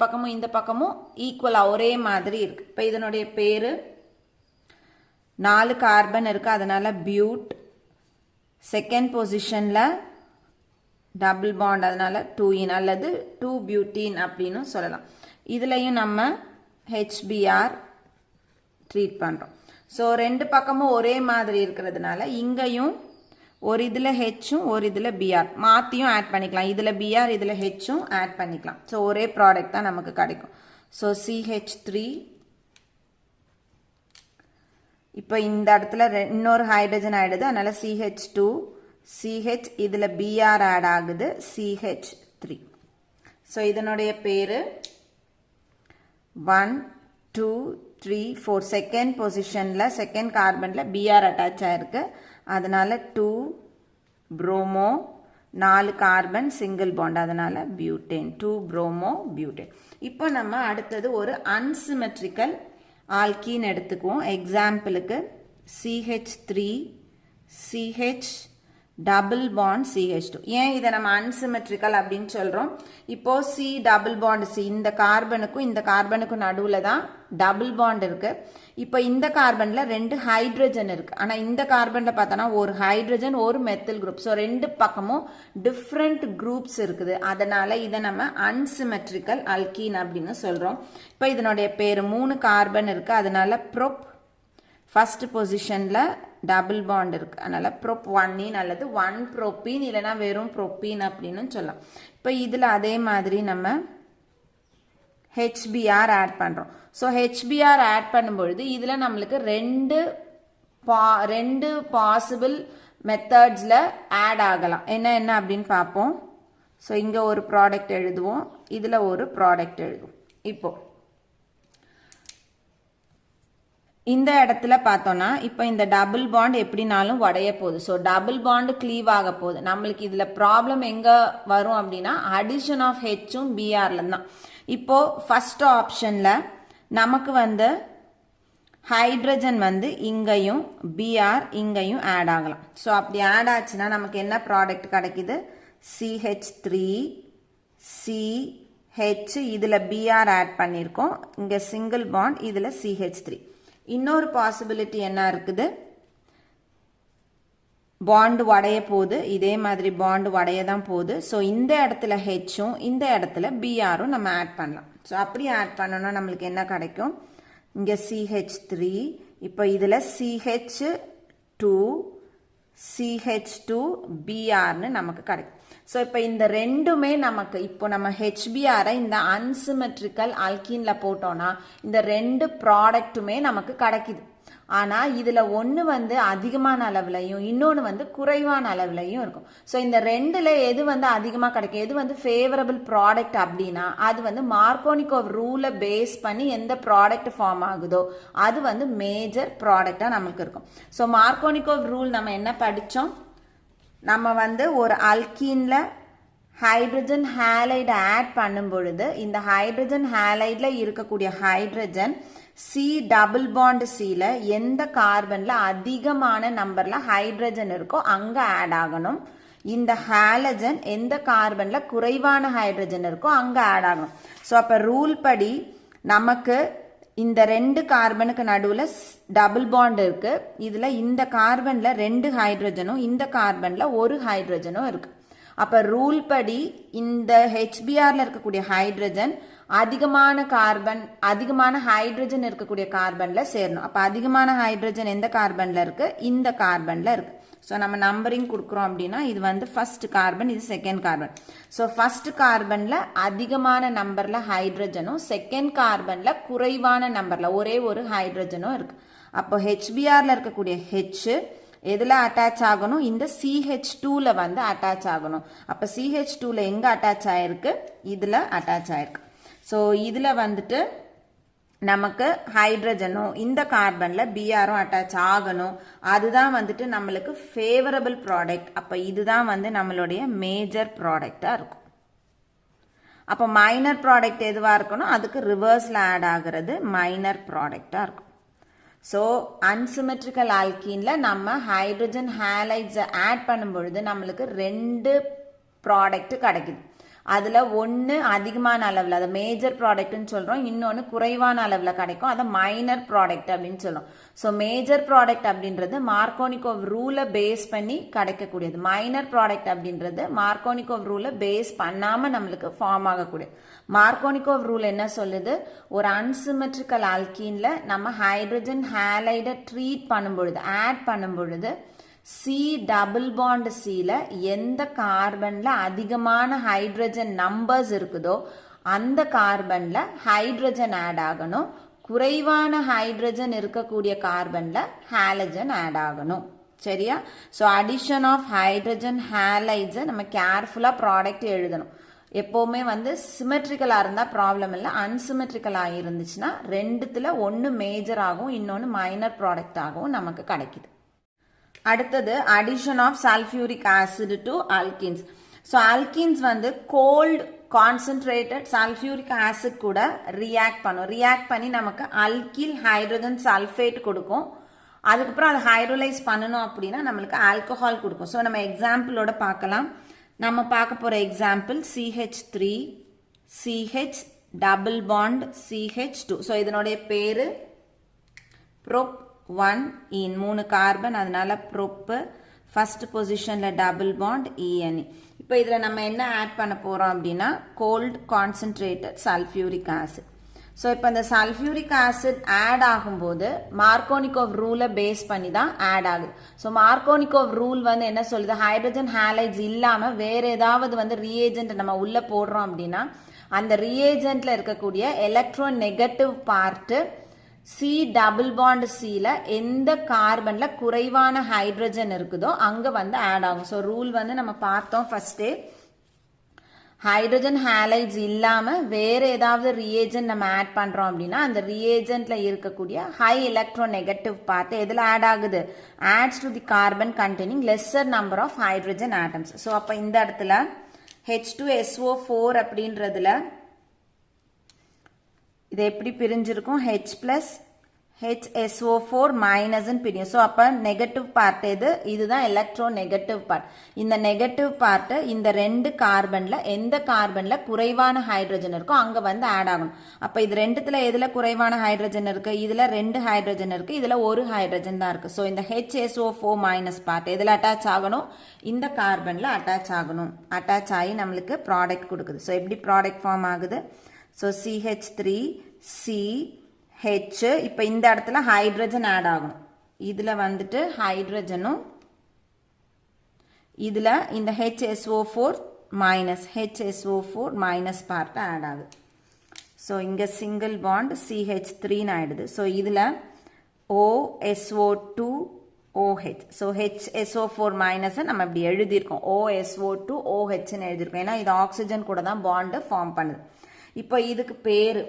பக்கமும் ஈக்குவலா ஒரே மாதிரி இருக்கு. இப்போ இதனுடைய பேரு 4 கார்பன் இருக்கு, அதனால பியூட். செகண்ட் பொசிஷன்ல டபுள் பாண்ட், அதனால 2ஈன் அல்லது 2 பியூட்டீன் அப்படின்னு சொல்லலாம். இதுலயும் நம்ம HBr ட்ரீட் பண்றோம். ஸோ ரெண்டு பக்கமும் ஒரே மாதிரி இருக்கிறதுனால இங்கேயும் ஒரு இதில் ஹெச்சும் ஒரு இதில் பிஆர் மாற்றியும் ஆட் பண்ணிக்கலாம். இதில் பிஆர் இதில் ஹெச்சும் ஆட் பண்ணிக்கலாம். ஸோ ஒரே ப்ராடக்ட் தான் நமக்கு கிடைக்கும். ஸோ CH3 இப்போ இந்த இடத்துல இன்னொரு ஹைட்ரஜன் ஆயிடுது, அதனால CH2 CH இதில் பிஆர் ஆட் ஆகுது CH3. ஸோ இதனுடைய பேரு 1 2 3 4 செகண்ட் பொசிஷன்ல செகண்ட் கார்பன்ல பிஆர் அட்டாச் ஆயிருக்கு, அதனால 2 புரோமோ 4 கார்பன் சிங்கிள் பாண்ட், அதனால பியூட்டேன் 2 புரோமோ பியூட்டேன். இப்போ நம்ம அடுத்தது ஒரு அன்சிமெட்ரிக்கல் ஆல்கீன் எடுத்துக்குவோம். எக்ஸாம்பிளுக்கு CH3 CH double bond CH2. ஏன் இதை நம்ம அன்சிமெட்ரிக்கல் அப்படின்னு சொல்றோம்? இப்போ C டபுள் பாண்ட் C இந்த கார்பனுக்கும் நடுவுல தான் டபுள் பாண்ட் இருக்கு. இப்போ இந்த கார்பன்ல 2 ஹைட்ரஜன் இருக்கு, ஆனா இந்த கார்பன்ல பார்த்தோம்னா ஒரு ஹைட்ரஜன் ஒரு மெத்தில் குரூப். ஸோ ரெண்டு பக்கமும் டிஃப்ரெண்ட் குரூப்ஸ் இருக்குது, அதனால இதை நம்ம அன்சிமெட்ரிக்கல் அல்கீன் அப்படின்னு சொல்றோம். இப்போ இதனுடைய பேரு 3 கார்பன் இருக்கு, அதனால ப்ரோப். ஃபர்ஸ்ட் பொசிஷன்ல டபுள் பாண்ட் இருக்கு, அதனால ப்ரோப் 1ஈன் அல்லது 1 ப்ரோப்பீன் இல்லைன்னா வெறும் ப்ரோப்பீன் அப்படின்னு சொல்லலாம். இப்போ இதுல அதே மாதிரி நம்ம HBr ஆட் பண்றோம். ஸோ HBr ஆட் பண்ணும்பொழுது இதுல நம்மளுக்கு ரெண்டு பாசிபிள் மெத்தட்ஸ்ல ஆட் ஆகலாம். என்ன அப்படின்னு பார்ப்போம். ஸோ இங்க ஒரு ப்ராடக்ட் எழுதுவோம், இதுல ஒரு ப்ராடக்ட் எழுதுவோம். இப்போ இந்த இடத்துல பார்த்தோம்னா இப்போ இந்த டபுள் பாண்ட் எப்படினாலும் உடைய போகுது. ஸோ டபுள் பாண்ட் கிளீவ் ஆக போகுது. நம்மளுக்கு இதுல ப்ராப்ளம் எங்க வரும் அப்படின்னா அடிஷன் ஆஃப் ஹெச்சும் பிஆர்ல தான். இப்போ ஃபர்ஸ்ட் ஆப்ஷன்ல நமக்கு வந்து ஹைட்ரஜன் வந்து இங்கேயும் பிஆர் இங்கேயும் ஆட் ஆகலாம். ஸோ அப்படி ஆட் ஆச்சுன்னா நமக்கு என்ன ப்ராடக்ட் கிடைக்குது? CH3 CH இதுல பிஆர் ஆட் பண்ணியிருக்கோம், இங்க சிங்கிள் பாண்ட், இதுல CH3. இன்னொரு பாசிபிலிட்டி என்ன இருக்குது? பாண்ட் உடைய போகுது, இதே மாதிரி பாண்ட் உடைய தான் போகுது. ஸோ இந்த இடத்துல ஹெச்சும் இந்த இடத்துல பிஆரும் நம்ம ஆட் பண்ணலாம். ஸோ அப்படி ஆட் பண்ணோம்னா நம்மளுக்கு என்ன கிடைக்கும்? இங்க CH3, இப்போ இதுல CH2 பிஆர்னு நமக்கு கிடைக்கும். ஸோ இப்போ இந்த ரெண்டுமே நமக்கு இப்போ நம்ம HBr இந்த அன்சிமெட்ரிக்கல் அல்கீன்ல போட்டோம்னா இந்த ரெண்டு ப்ராடக்ட்டுமே நமக்கு கிடைக்குது. ஆனா இதுல ஒன்னு வந்து அதிகமான அளவுலையும் இன்னொன்னு வந்து குறைவான அளவுலையும் இருக்கும். ஸோ இந்த ரெண்டுல எது வந்து அதிகமா கிடைக்கும், எது வந்து ஃபேவரபிள் ப்ராடக்ட் அப்படின்னா அது வந்து மார்கோனிகோவ் ரூலை பேஸ் பண்ணி எந்த ப்ராடக்ட் ஃபார்ம் ஆகுதோ அது வந்து மேஜர் ப்ராடக்டா நமக்கு இருக்கும். ஸோ மார்கோனிகோவ் ரூல் நம்ம என்ன படிச்சோம்? நம்ம வந்து ஒரு அல்கீன்ல ஹைட்ரஜன் ஹேலைடு ஆட் பண்ணும் பொழுது இந்த ஹைட்ரஜன் ஹேலைட்ல இருக்கக்கூடிய ஹைட்ரஜன் C டபுள் பாண்ட் Cல எந்த கார்பன்ல அதிகமான நம்பர்ல ஹைட்ரஜன் இருக்கோ அங்க ஆட் ஆகணும். இந்த ஹாலஜன் எந்த கார்பன்ல குறைவான ஹைட்ரஜன் இருக்கோ அங்க ஆட் ஆகணும். ஸோ அப்ப ரூல் படி நமக்கு இந்த ரெண்டு கார்பனுக்கு நடுவில் டபுள் பாண்ட் இருக்கு. இதுல இந்த கார்பன்ல 2 ஹைட்ரஜனும் இந்த கார்பன்ல 1 ஹைட்ரஜனும் இருக்கு. அப்ப ரூல் படி இந்த HBrல இருக்கக்கூடிய ஹைட்ரஜன் அதிகமான ஹைட்ரஜன் இருக்கக்கூடிய கார்பன்ல சேரணும். அப்ப அதிகமான ஹைட்ரஜன் எந்த கார்பன்ல இருக்கு? இந்த கார்பன்ல இருக்கு. ஸோ நம்ம நம்பரிங் கொடுக்குறோம் அப்படின்னா இது வந்து ஃபர்ஸ்ட் கார்பன், இது செகண்ட் கார்பன். ஸோ ஃபர்ஸ்ட் கார்பன்ல அதிகமான நம்பர்ல ஹைட்ரஜனும் செகண்ட் கார்பன்ல குறைவான நம்பர்ல ஒரே ஒரு ஹைட்ரஜனும் இருக்கு. அப்போ HBrல இருக்கக்கூடிய H எதுல அட்டாச் ஆகணும்? இந்த CH2ல வந்து அட்டாச் ஆகணும். அப்ப CH2ல எங்க அட்டாச் ஆயிருக்கு? இதுல அட்டாச் ஆயிருக்கு. ஸோ இதுல வந்துட்டு நமக்கு ஹைட்ரஜனும் இந்த கார்பன்ல பிஆரும் அட்டாச் ஆகணும். அதுதான் வந்துட்டு நம்மளுக்கு ஃபேவரபிள் ப்ராடக்ட். அப்ப இதுதான் வந்து நம்மளுடைய மேஜர் ப்ராடக்டா இருக்கும். அப்ப மைனர் ப்ராடக்ட் எதுவா இருக்கணும்? அதுக்கு ரிவர்ஸ்ல ஆட் ஆகிறது மைனர் ப்ராடக்டா இருக்கும். ஸோ அன்சிமெட்ரிக்கல் ஆல்கீன்ல நம்ம ஹைட்ரஜன் ஹேலைட்ஸை ஆட் பண்ணும் பொழுது நம்மளுக்கு 2 ப்ராடக்ட் கிடைக்குது. அதுல ஒன்னு அதிகமான அளவில், அதை மேஜர் ப்ராடக்ட்னு சொல்றோம். இன்னொன்னு குறைவான அளவில் கிடைக்கும், அதை மைனர் ப்ராடக்ட் அப்படின்னு சொல்றோம். ஸோ மேஜர் ப்ராடக்ட் அப்படின்றது மார்கோனிகோவ் ரூலை பேஸ் பண்ணி கிடைக்கக்கூடியது. மைனர் ப்ராடக்ட் அப்படின்றது மார்கோனிகோவ் ரூலை பேஸ் பண்ணாம நம்மளுக்கு ஃபார்ம் ஆகக்கூடியது. மார்கோனிகோவ் ரூல் என்ன சொல்லுது? ஒரு அன்சிமெட்ரிக்கல் ஆல்கீன்ல நம்ம ஹைட்ரஜன் ஹேலைடை ட்ரீட் பண்ணும் பொழுது, ஆட் பண்ணும் பொழுது C டபுள் பாண்ட் Cல எந்த கார்பன்ல அதிகமான ஹைட்ரஜன் நம்பர்ஸ் இருக்குதோ அந்த கார்பன்ல ஹைட்ரஜன் ஆட் ஆகணும். குறைவான ஹைட்ரஜன் இருக்கக்கூடிய கார்பன்ல ஹாலஜன் ஆட் ஆகணும். சரியா? ஸோ அடிஷன் ஆஃப் ஹைட்ரஜன் ஹேலைட்ஸை நம்ம கேர்ஃபுல்லா ப்ராடக்ட் எழுதணும். எப்பவுமே வந்து சிமெட்ரிக்கலா இருந்தா ப்ராப்ளம் இல்லை. அன்சிமெட்ரிக்கலா இருந்துச்சுன்னா ரெண்டுத்துல ஒன்னு மேஜர் ஆகும், இன்னொன்னு மைனர் ப்ராடக்ட் ஆகும் நமக்கு கிடைக்குது. அடுத்தது addition of sulphuric acid to alkenes. So alkenes வந்து கோல்ட் கான்சென்ட்ரேட்டட் சல்ஃபியூரிக் ஆசிட் கூட ரியாக்ட் பண்ணும். ரியாக்ட் பண்ணி நமக்கு அல்கில் ஹைட்ரஜன் சல்ஃபேட் கொடுக்கும். அதுக்கப்புறம் அதை ஹைட்ரோலைஸ் பண்ணணும் அப்படின்னா நம்மளுக்கு ஆல்கஹால் கொடுக்கும். ஸோ நம்ம எக்ஸாம்பிளோட பார்க்கலாம். நம்ம பார்க்க போற example CH3 CH double bond CH2. So இதனுடைய பேரு ப்ரோப் 1 ஈன் 3 கார்பன், அதனால ப்ரோப் ஃபர்ஸ்ட் பொசிஷன்ல டபுள் பாண்ட் ENE. இப்போ இதுல நம்ம என்ன ஆட் பண்ண போறோம் அப்படின்னா cold concentrated sulphuric acid. So இப்போ இந்த சல்ஃபியூரிக் ஆசிட் ஆட் ஆகும்போது மார்கோனிகோவ் ரூலை பேஸ் பண்ணி தான் ஆட் ஆகுது. ஸோ மார்கோனிகோவ் ரூல் வந்து என்ன சொல்லுது? ஹைட்ரஜன் ஹேலைட்ஸ் இல்லாம வேற ஏதாவது வந்து ரியேஜென்ட் நம்ம உள்ள போடுறோம் அப்படின்னா அந்த ரியேஜென்ட்ல இருக்கக்கூடிய electronegative part C double bond Cல எந்த கார்பன்ல குறைவான ஹைட்ரஜன் இருக்குதோ அங்க வந்து ஆட் ஆகும். ஸோ ரூல் வந்து நம்ம பார்த்தோம் ஃபர்ஸ்டே. ஹைட்ரஜன் ஹேலைட்ஸ் இல்லாம வேற ஏதாவது ரியேஜென்ட் நம்ம ஆட் பண்றோம் அப்படின்னா அந்த ரியேஜென்ட்ல இருக்கக்கூடிய ஹை எலக்ட்ரோ நெகட்டிவ் பார்ட் எதுல ஆட் ஆகுது? Adds to the carbon containing lesser number of hydrogen atoms. So அப்ப இந்த இடத்துல H2SO4 அப்படின்றதுல இது எப்படி பிரிஞ்சிருக்கும்? H plus HSO4 மைனஸ் பிரியும். ஸோ அப்போ நெகட்டிவ் பார்ட் எது? இதுதான் எலக்ட்ரோ நெகட்டிவ் பார்ட். இந்த நெகட்டிவ் பார்ட் இந்த 2 கார்பன்ல எந்த கார்பன்ல குறைவான ஹைட்ரஜன் இருக்கோ அங்க வந்து ஆட் ஆகணும். அப்ப இது ரெண்டுத்துல எதுல குறைவான ஹைட்ரஜன் இருக்கு? இதுல 2 ஹைட்ரஜன் இருக்கு, இதுல 1 ஹைட்ரஜன் தான் இருக்கு. ஸோ இந்த HSO4 மைனஸ் பார்ட் எதுல அட்டாச் ஆகணும்? இந்த கார்பன்ல அட்டாச் ஆகணும். அட்டாச் ஆகி நம்மளுக்கு ப்ராடக்ட் கொடுக்குது. ஸோ எப்படி ப்ராடக்ட் ஃபார்ம் ஆகுது? ஸோ CH3 CH, இப்போ இந்த இடத்துல ஹைட்ரஜன் ஆட் ஆகணும். இதுல வந்துட்டு ஹைட்ரஜனும் இதுல இந்த HSO4 மைனஸ் பார்ட் ஆட் ஆகுது. ஸோ இங்க சிங்கிள் பாண்ட் CH3 ஆயிடுது. ஸோ இதுல OSO2 OH. So HSO4 minus நம்ம இப்படி எழுதியிருக்கோம், OSO2 OH எழுதியிருக்கோம். ஏன்னா இது ஆக்சிஜன் கூட தான் பாண்ட் ஃபார்ம் பண்ணுது. இப்போ இதுக்கு பேரு,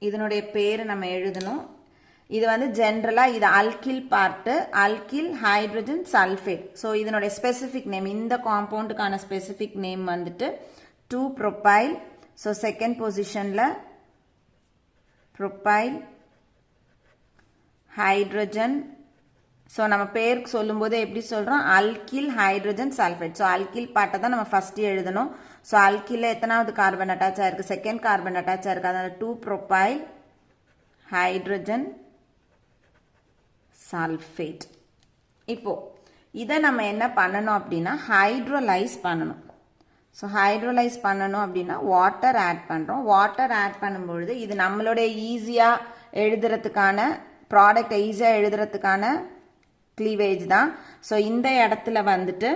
இதனுடைய பேரு நம்ம எழுதணும். இது வந்து ஜென்ரலா இது அல்கில் பார்ட், அல்கில் ஹைட்ரஜன் சல்ஃபேட். ஸோ இதனுடைய ஸ்பெசிபிக் நேம், இந்த காம்பவுண்டுக்கான ஸ்பெசிபிக் நேம் வந்துட்டு 2-ப்ரோபைல். ஸோ செகண்ட் பொசிஷன்ல ப்ரோபைல் ஹைட்ரஜன். ஸோ நம்ம பேருக்கு சொல்லும் போது எப்படி சொல்றோம்? அல்கில் ஹைட்ரஜன் சல்ஃபேட். ஸோ அல்கில் பார்ட்டை தான் நம்ம ஃபர்ஸ்ட் எழுதணும். ஸோ அல்கில் எத்தனாவது கார்பன் அட்டாச் ஆயிருக்கு? செகண்ட் கார்பன் அட்டாச் ஆயிருக்கு. அதனால 2-ப்ரோபைல் ஹைட்ரஜன் சல்ஃபேட். இப்போ இதை நம்ம என்ன பண்ணணும் அப்படின்னா ஹைட்ரோலைஸ் பண்ணணும். ஸோ ஹைட்ரோலைஸ் பண்ணணும் அப்படின்னா வாட்டர் ஆட் பண்ணுறோம். வாட்டர் ஆட் பண்ணும்பொழுது இது நம்மளுடைய ஈஸியாக எழுதுறதுக்கான ப்ராடக்டை ஈஸியாக எழுதுறதுக்கான கிளீவேஜ் தான். ஸோ இந்த இடத்துல வந்துட்டு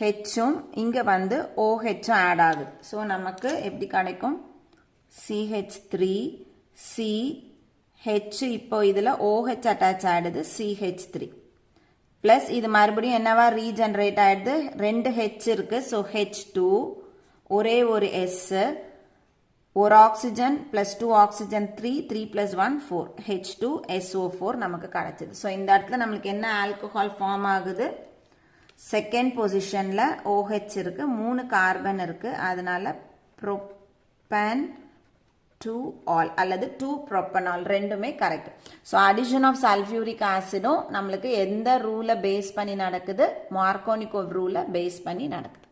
ஹெச்சும் இங்கே வந்து ஓஹெச்சும் ஆட் ஆகுது. ஸோ நமக்கு எப்படி கிடைக்கும் CH3 CH இப்போ இதில் OH அட்டாச் ஆகிடுது CH3 ப்ளஸ் இது மறுபடியும் என்னவா ரீஜென்ரேட் ஆகிடுது 2 H இருக்குது. ஸோ H2 ஒரே ஒரு S ஒரு ஆக்சிஜன் ப்ளஸ் 2 ஆக்சிஜன் 3 + 1 4 H2SO4 நமக்கு கிடைச்சிது. ஸோ இந்த இடத்துல நம்மளுக்கு என்ன ஆல்கஹால் ஃபார்ம் ஆகுது செகண்ட் பொசிஷனில் OH இருக்குது 3 கார்பன் இருக்குது. அதனால ப்ரோப்பன் 2 ஆல் அல்லது 2 ப்ரோப்பனால் ரெண்டுமே correct. So addition of sulphuric ஆசிடும் நம்மளுக்கு எந்த ரூலை பேஸ் பண்ணி நடக்குது மார்கோனிகோவ் ரூலை பேஸ் பண்ணி நடக்குது.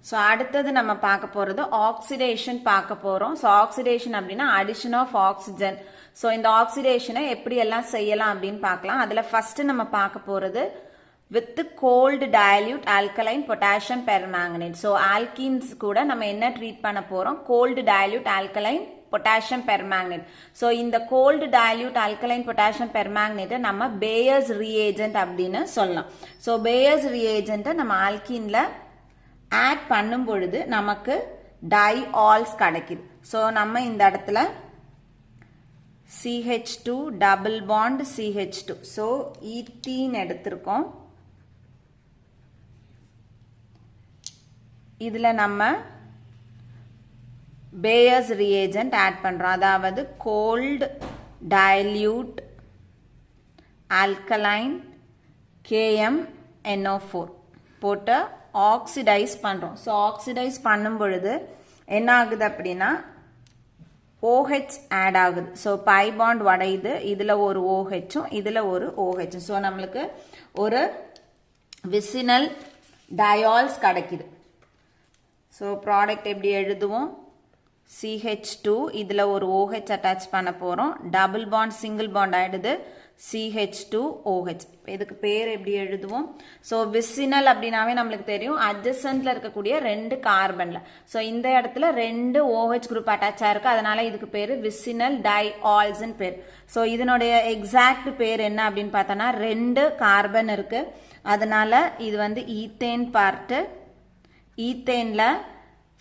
ஸோ அடுத்தது நம்ம பார்க்க போகிறது ஆக்சிடேஷன் பார்க்க போகிறோம். ஸோ ஆக்சிடேஷன் அப்படின்னா அடிஷன் ஆஃப் ஆக்சிஜன். ஸோ இந்த ஆக்சிடேஷனை எப்படி எல்லாம் செய்யலாம் அப்படின்னு பார்க்கலாம். அதில் ஃபஸ்ட்டு நம்ம பார்க்க போகிறது with cold dilute alkaline potassium permanganate. So alkenes கூட நம்ம என்ன ட்ரீட் பண்ண போறோம் cold dilute alkaline potassium permanganate. So இந்த cold dilute alkaline potassium permanganate நம்ம Bayer's reagent அப்படின்னு சொல்லலாம். So Bayer's reagent நம்ம alkeneல ஆட் பண்ணும் பொழுது நமக்கு diols கிடைக்குது. So நம்ம இந்த இடத்துல CH2 double bond CH2. So ethene எடுத்திருக்கோம். இதில் நம்ம Bayer's reagent ஆட் பண்ணுறோம். அதாவது cold dilute alkaline KMNO4 போட்டு ஆக்சிடைஸ் பண்ணுறோம். ஸோ ஆக்சிடைஸ் பண்ணும் பொழுது என்ன ஆகுது அப்படின்னா OH ஆட் ஆகுது. ஸோ பை பாண்ட் உடையுது. இதில் ஒரு OHும் இதில் ஒரு OHும். ஸோ நம்மளுக்கு ஒரு விசினல் டயால்ஸ் கிடைக்குது. ஸோ ப்ராடக்ட் எப்படி எழுதுவோம் CH2 இதில் ஒரு OH அட்டாச் பண்ண போகிறோம். டபுள் பாண்ட் சிங்கிள் பாண்ட் ஆகிடுது CH2OH. இதுக்கு பேர் எப்படி எழுதுவோம் ஸோ விசினல் அப்படின்னாவே நம்மளுக்கு தெரியும் அட்ஜசன்ட்ல இருக்கக்கூடிய 2 கார்பன்ல. ஸோ இந்த இடத்துல 2 OH குரூப் அட்டாச் ஆயிருக்கு. அதனால இதுக்கு பேர் விசினல் டைஆல்ஸ்ன்னு பேர். ஸோ இதனுடைய எக்ஸாக்ட் பேர் என்ன அப்படின்னு பார்த்தோன்னா 2 கார்பன் இருக்கு. அதனால இது வந்து ஈத்தேன் பார்ட்டு. ஈத்தேனில்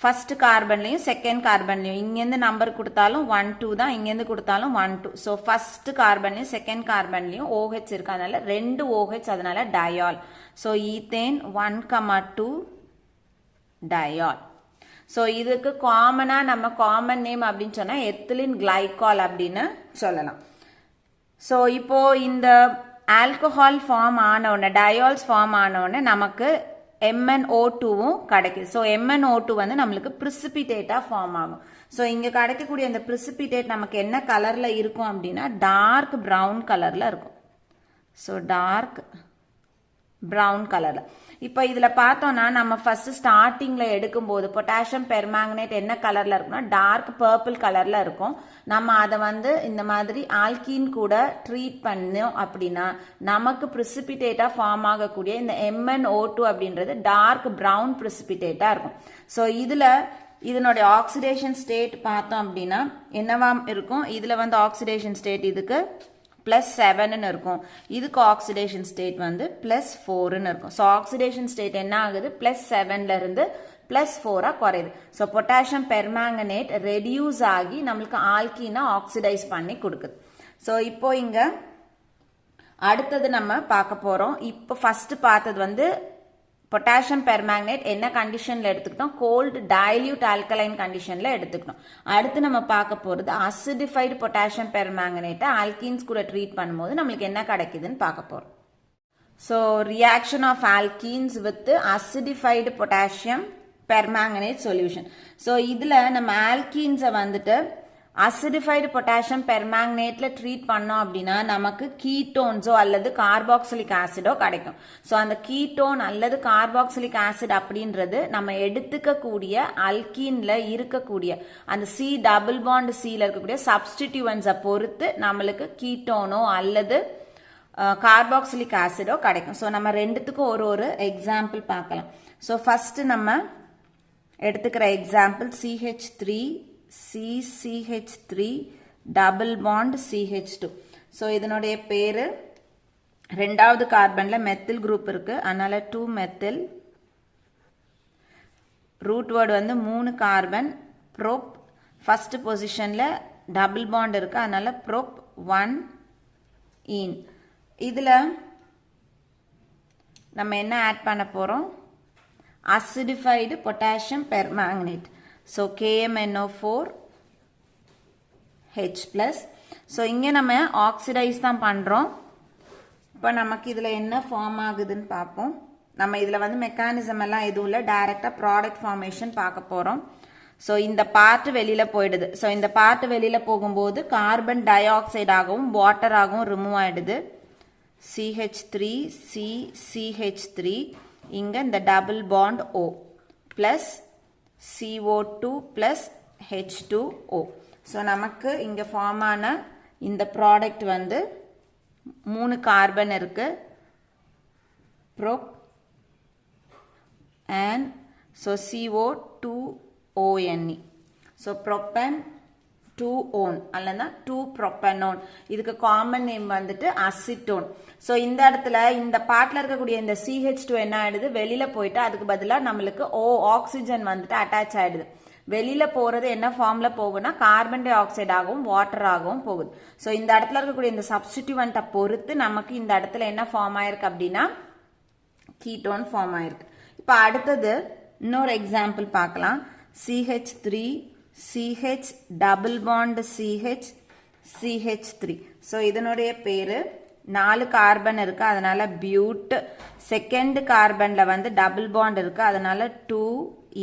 ஃபர்ஸ்ட் கார்பன்லையும் செகண்ட் கார்பன்லையும் இங்கேருந்து நம்பர் கொடுத்தாலும் 1 2 தான், இங்கேருந்து கொடுத்தாலும் 1 2. ஸோ ஃபர்ஸ்ட் கார்பன்லையும் செகண்ட் கார்பன்லையும் OH இருக்கு. அதனால 2 OH, அதனால diol. So ethane 1,2 diol. So இதுக்கு காமனாக நம்ம காமன் நேம் அப்படின்னு சொன்னால் எத்திலின் கிளைகால் அப்படின்னு சொல்லலாம். ஸோ இப்போ இந்த ஆல்கஹால் ஃபார்ம் ஆன உடனே டயால்ஸ் ஃபார்ம் ஆன உடனே நமக்கு MnO2வும் கிடைக்குது. ஸோ MnO2 வந்து நம்மளுக்கு பிரிசிபிடேட்டா ஃபார்ம் ஆகும். ஸோ இங்கே கிடைக்கக்கூடிய இந்த பிரிசிபிடேட் நமக்கு என்ன கலர்ல இருக்கும் அப்படின்னா டார்க் ப்ரௌன் கலர்ல இருக்கும். ஸோ டார்க் ப்ரௌன் கலர்ல. இப்போ இதில் பார்த்தோம்னா நம்ம ஃபர்ஸ்ட் ஸ்டார்டிங்ல எடுக்கும்போது பொட்டாசியம் பெர்மாங்கனேட் என்ன கலர்ல இருக்குன்னா டார்க் பர்பிள் கலர்ல இருக்கும். நம்ம அதை வந்து இந்த மாதிரி ஆல்கீன் கூட ட்ரீட் பண்ணோம் அப்படின்னா நமக்கு பிரிசிபிடேட்டா ஃபார்ம் ஆகக்கூடிய இந்த MnO2 அப்படின்றது டார்க் ப்ரௌன் பிரிசிபிடேட்டா இருக்கும். ஸோ இதனுடைய ஆக்சிடேஷன் ஸ்டேட் பார்த்தோம் அப்படின்னா என்னவா இருக்கும், இதுல வந்து ஆக்சிடேஷன் ஸ்டேட் இதுக்கு +7 இருக்கும், இதுக்கு ஆக்சிடேஷன் ஸ்டேட் வந்து +4 இருக்கும். ஸோ ஆக்சிடேஷன் ஸ்டேட் என்ன ஆகுது +7ல இருந்து +4 குறையுது. ஸோ பொட்டாசியம் பெர்மாங்கனேட் ரெடியூஸ் ஆகி நம்மளுக்கு ஆல்கீனை ஆக்சிடைஸ் பண்ணி கொடுக்குது. ஸோ இப்போ இங்க அடுத்தது நம்ம பார்க்க போறோம். இப்போ ஃபர்ஸ்ட் பார்த்தது வந்து பொட்டாசியம் பெர்மாங்கனேட் என்ன கண்டிஷன்ல எடுத்துக்கிட்டோம், கோல்டு டைல்யூட் ஆல்கலைன் கண்டிஷன்ல எடுத்துக்கணும். அடுத்து நம்ம பார்க்க போறது அசிடிஃபைடு பொட்டாசியம் பெர்மாங்கனேட்டை ஆல்கீன்ஸ் கூட ட்ரீட் பண்ணும்போது நம்மளுக்கு என்ன கிடைக்குதுன்னு பார்க்க போறோம். So reaction of alkenes with acidified potassium permanganate solution. So இதுல நம்ம ஆல்கீன்ஸை வந்துட்டு அசிடிஃபைடு பொட்டாசியம் பெர்மாங்கனேட்ல ட்ரீட் பண்ணோம் அப்படின்னா நமக்கு கீட்டோன்ஸோ அல்லது கார்பாக்சிலிக் ஆசிடோ கிடைக்கும். ஸோ அந்த கீட்டோன் அல்லது கார்பாக்சிலிக் ஆசிட் அப்படின்றது நம்ம எடுத்துக்கக்கூடிய அல்கீன்ல இருக்கக்கூடிய அந்த சி டபுள் பாண்ட் சில இருக்கக்கூடிய சப்ஸ்டிடியூவன்ஸை பொறுத்து நம்மளுக்கு கீட்டோனோ அல்லது கார்பாக்சிலிக் ஆசிடோ கிடைக்கும். ஸோ நம்ம ரெண்டுத்துக்கும் ஒரு எக்ஸாம்பிள் பார்க்கலாம். ஸோ ஃபர்ஸ்ட் நம்ம எடுத்துக்கிற example CH3 CCH3 double bond CH2. So இதனுடைய பேரு ரெண்டாவது கார்பன்ல மெத்தில் குரூப் இருக்கு, அதனால 2 மெத்தில். ரூட் வேர்டு வந்து 3 கார்பன். ப்ரோப் ஃபர்ஸ்ட் பொசிஷன்ல டபுள் பாண்ட் இருக்கு, அதனால ப்ரோப் 1 ஈன். இதுல நம்ம என்ன ஆட் பண்ண போறோம்? Acidified potassium permanganate. So KMNO4 H+. So இங்கே நம்ம ஆக்சிடைஸ் தான் பண்ணுறோம். இப்போ நமக்கு இதில் என்ன ஃபார்ம் ஆகுதுன்னு பார்ப்போம். நம்ம இதில் வந்து மெக்கானிசம் எல்லாம் எதுவும் இல்லை, டைரெக்டாக ப்ராடக்ட் ஃபார்மேஷன் பார்க்க போகிறோம். ஸோ இந்த பார்ட் வெளியில் போயிடுது. ஸோ இந்த பார்ட் வெளியில் போகும்போது கார்பன் டை ஆக்சைடாகவும் வாட்டராகவும் ரிமூவ் ஆகிடுது. CH3 CH3 இங்கே இந்த double bond O plus CO2 plus H2O. So நமக்கு இங்கே ஃபார்ம் ஆன இந்த ப்ராடக்ட் வந்து 3 கார்பன் இருக்கு, prop and so CO2ONe. So propan 2-on அல்லனா 2-propanone. இதுக்கு காமன் நேம் வந்துட்டு அசிட்டோன். ஸோ இந்த இடத்துல இந்த பார்ட்ல இருக்கக்கூடிய இந்த CH2 என்ன ஆயிடுது? வெளியில போயிட்டு அதுக்கு பதிலாக நம்மளுக்கு ஆக்சிஜன் வந்துட்டு அட்டாச் ஆயிடுது. வெளியில போறது என்ன ஃபார்ம்ல போகுதுன்னா கார்பன் டை ஆக்சைடாகவும் வாட்டராகவும் போகுது. ஸோ இந்த இடத்துல இருக்கக்கூடிய இந்த சப்ஸ்டிடியூவன்ட்டை பொறுத்து நமக்கு இந்த இடத்துல என்ன ஃபார்ம் ஆயிருக்கு அப்படின்னா கீட்டோன் ஃபார்ம் ஆயிருக்கு. இப்போ அடுத்தது இன்னொரு எக்ஸாம்பிள் பார்க்கலாம். CH3 CH double bond CH CH3. So இதனுடைய பேரு 4 கார்பன் இருக்கு, அதனால பியூட். செகண்ட் கார்பன்ல வந்து டபுள் பாண்ட் இருக்கு, அதனால 2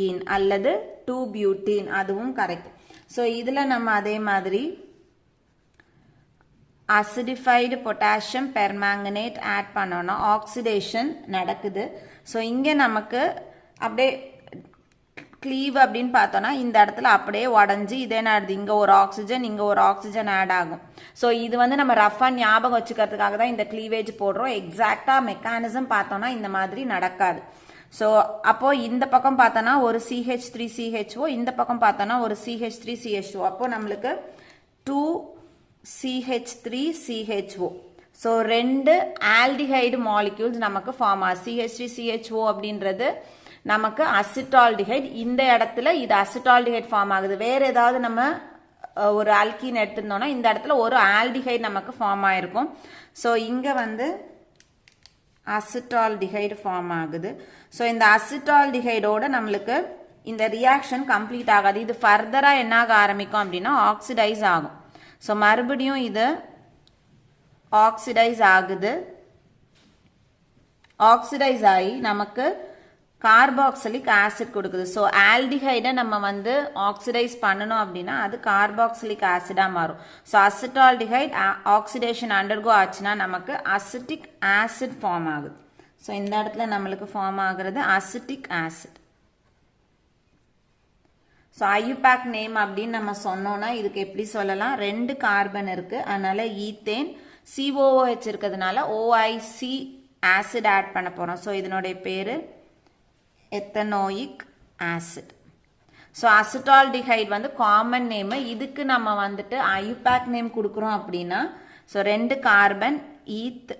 ஈன் அல்லது 2 பியூட்டீன், அதுவும் கரெக்ட். ஸோ இதுல நம்ம அதே மாதிரி அசிடிஃபைடு பொட்டாசியம் பெர்மாங்கனேட் ஆட் பண்ணோம்னா ஆக்சிடேஷன் நடக்குது. ஸோ இங்கே நமக்கு அப்படியே கிளீவ் அப்படின்னு பார்த்தோன்னா இந்த இடத்துல அப்படியே உடஞ்சி இதே ஆடுது. இங்கே ஒரு ஆக்சிஜன் இங்கே ஒரு ஆக்சிஜன் ஆட் ஆகும். ஸோ இது வந்து நம்ம ரஃபாக ஞாபகம் வச்சுக்கிறதுக்காக தான் இந்த கிளீவேஜ் போடுறோம். எக்ஸாக்டாக மெக்கானிசம் பார்த்தோன்னா இந்த மாதிரி நடக்காது. ஸோ அப்போ இந்த பக்கம் பார்த்தோன்னா ஒரு CH3 CHO, இந்த பக்கம் பார்த்தோன்னா ஒரு CH3 CHO. அப்போ நம்மளுக்கு 2 CH3 CHO. So 2 aldehyde molecules நமக்கு ஃபார்ம் ஆகும். CH3 CHO அப்படின்றது நமக்கு அசிட்டால்டிஹைட். இந்த இடத்துல இது அசிட்டால்டிஹைட் ஃபார்ம் ஆகுது. வேற ஏதாவது நம்ம ஒரு அல்கீன் எடுத்திருந்தோம்னா இந்த இடத்துல ஒரு ஆல்டிஹைட் நமக்கு ஃபார்ம் ஆயிருக்கும். ஸோ இங்க வந்து அசிட்டால்டிஹைடு ஃபார்ம் ஆகுது. ஸோ இந்த அசிட்டால்டிஹைடோட நம்மளுக்கு இந்த ரியாக்ஷன் கம்ப்ளீட் ஆகாது. இது ஃபர்தரா என்ன ஆக ஆரம்பிக்கும் அப்படின்னா ஆக்சிடைஸ் ஆகும். ஸோ மறுபடியும் இது ஆக்சிடைஸ் ஆகுது. ஆக்சிடைஸ் ஆகி நமக்கு கார்பாக்சிலிக் ஆசிட் கொடுக்குது. ஸோ ஆல்டிஹைடை நம்ம வந்து ஆக்சிடைஸ் பண்ணணும் அப்படின்னா அது கார்பாக்சிலிக் ஆசிடா மாறும். ஸோ அசிட்டால்டிஹைட் ஆக்சிடேஷன் அண்டர்கோ ஆச்சுன்னா நமக்கு அசிட்டிக் ஆசிட் ஃபார்ம் ஆகுது. ஸோ இந்த இடத்துல நம்மளுக்கு ஃபார்ம் ஆகுறது acetic acid. So IUPAC name அப்படின்னு நம்ம சொன்னோம்னா இதுக்கு எப்படி சொல்லலாம்? 2 கார்பன் இருக்கு, அதனால ஈத்தேன். COOH இருக்கிறதுனால OIC ஆசிட் ஆட் பண்ண போறோம். ஸோ இதனுடைய பேரு எத்தனோயிக் ஆசிட். ஸோ அசிட்டால்டிஹைட் வந்து காமன் நேம். இதுக்கு நம்ம வந்துட்டு ஐயூபேக் நேம் கொடுக்குறோம் அப்படின்னா so 2 carbon Eid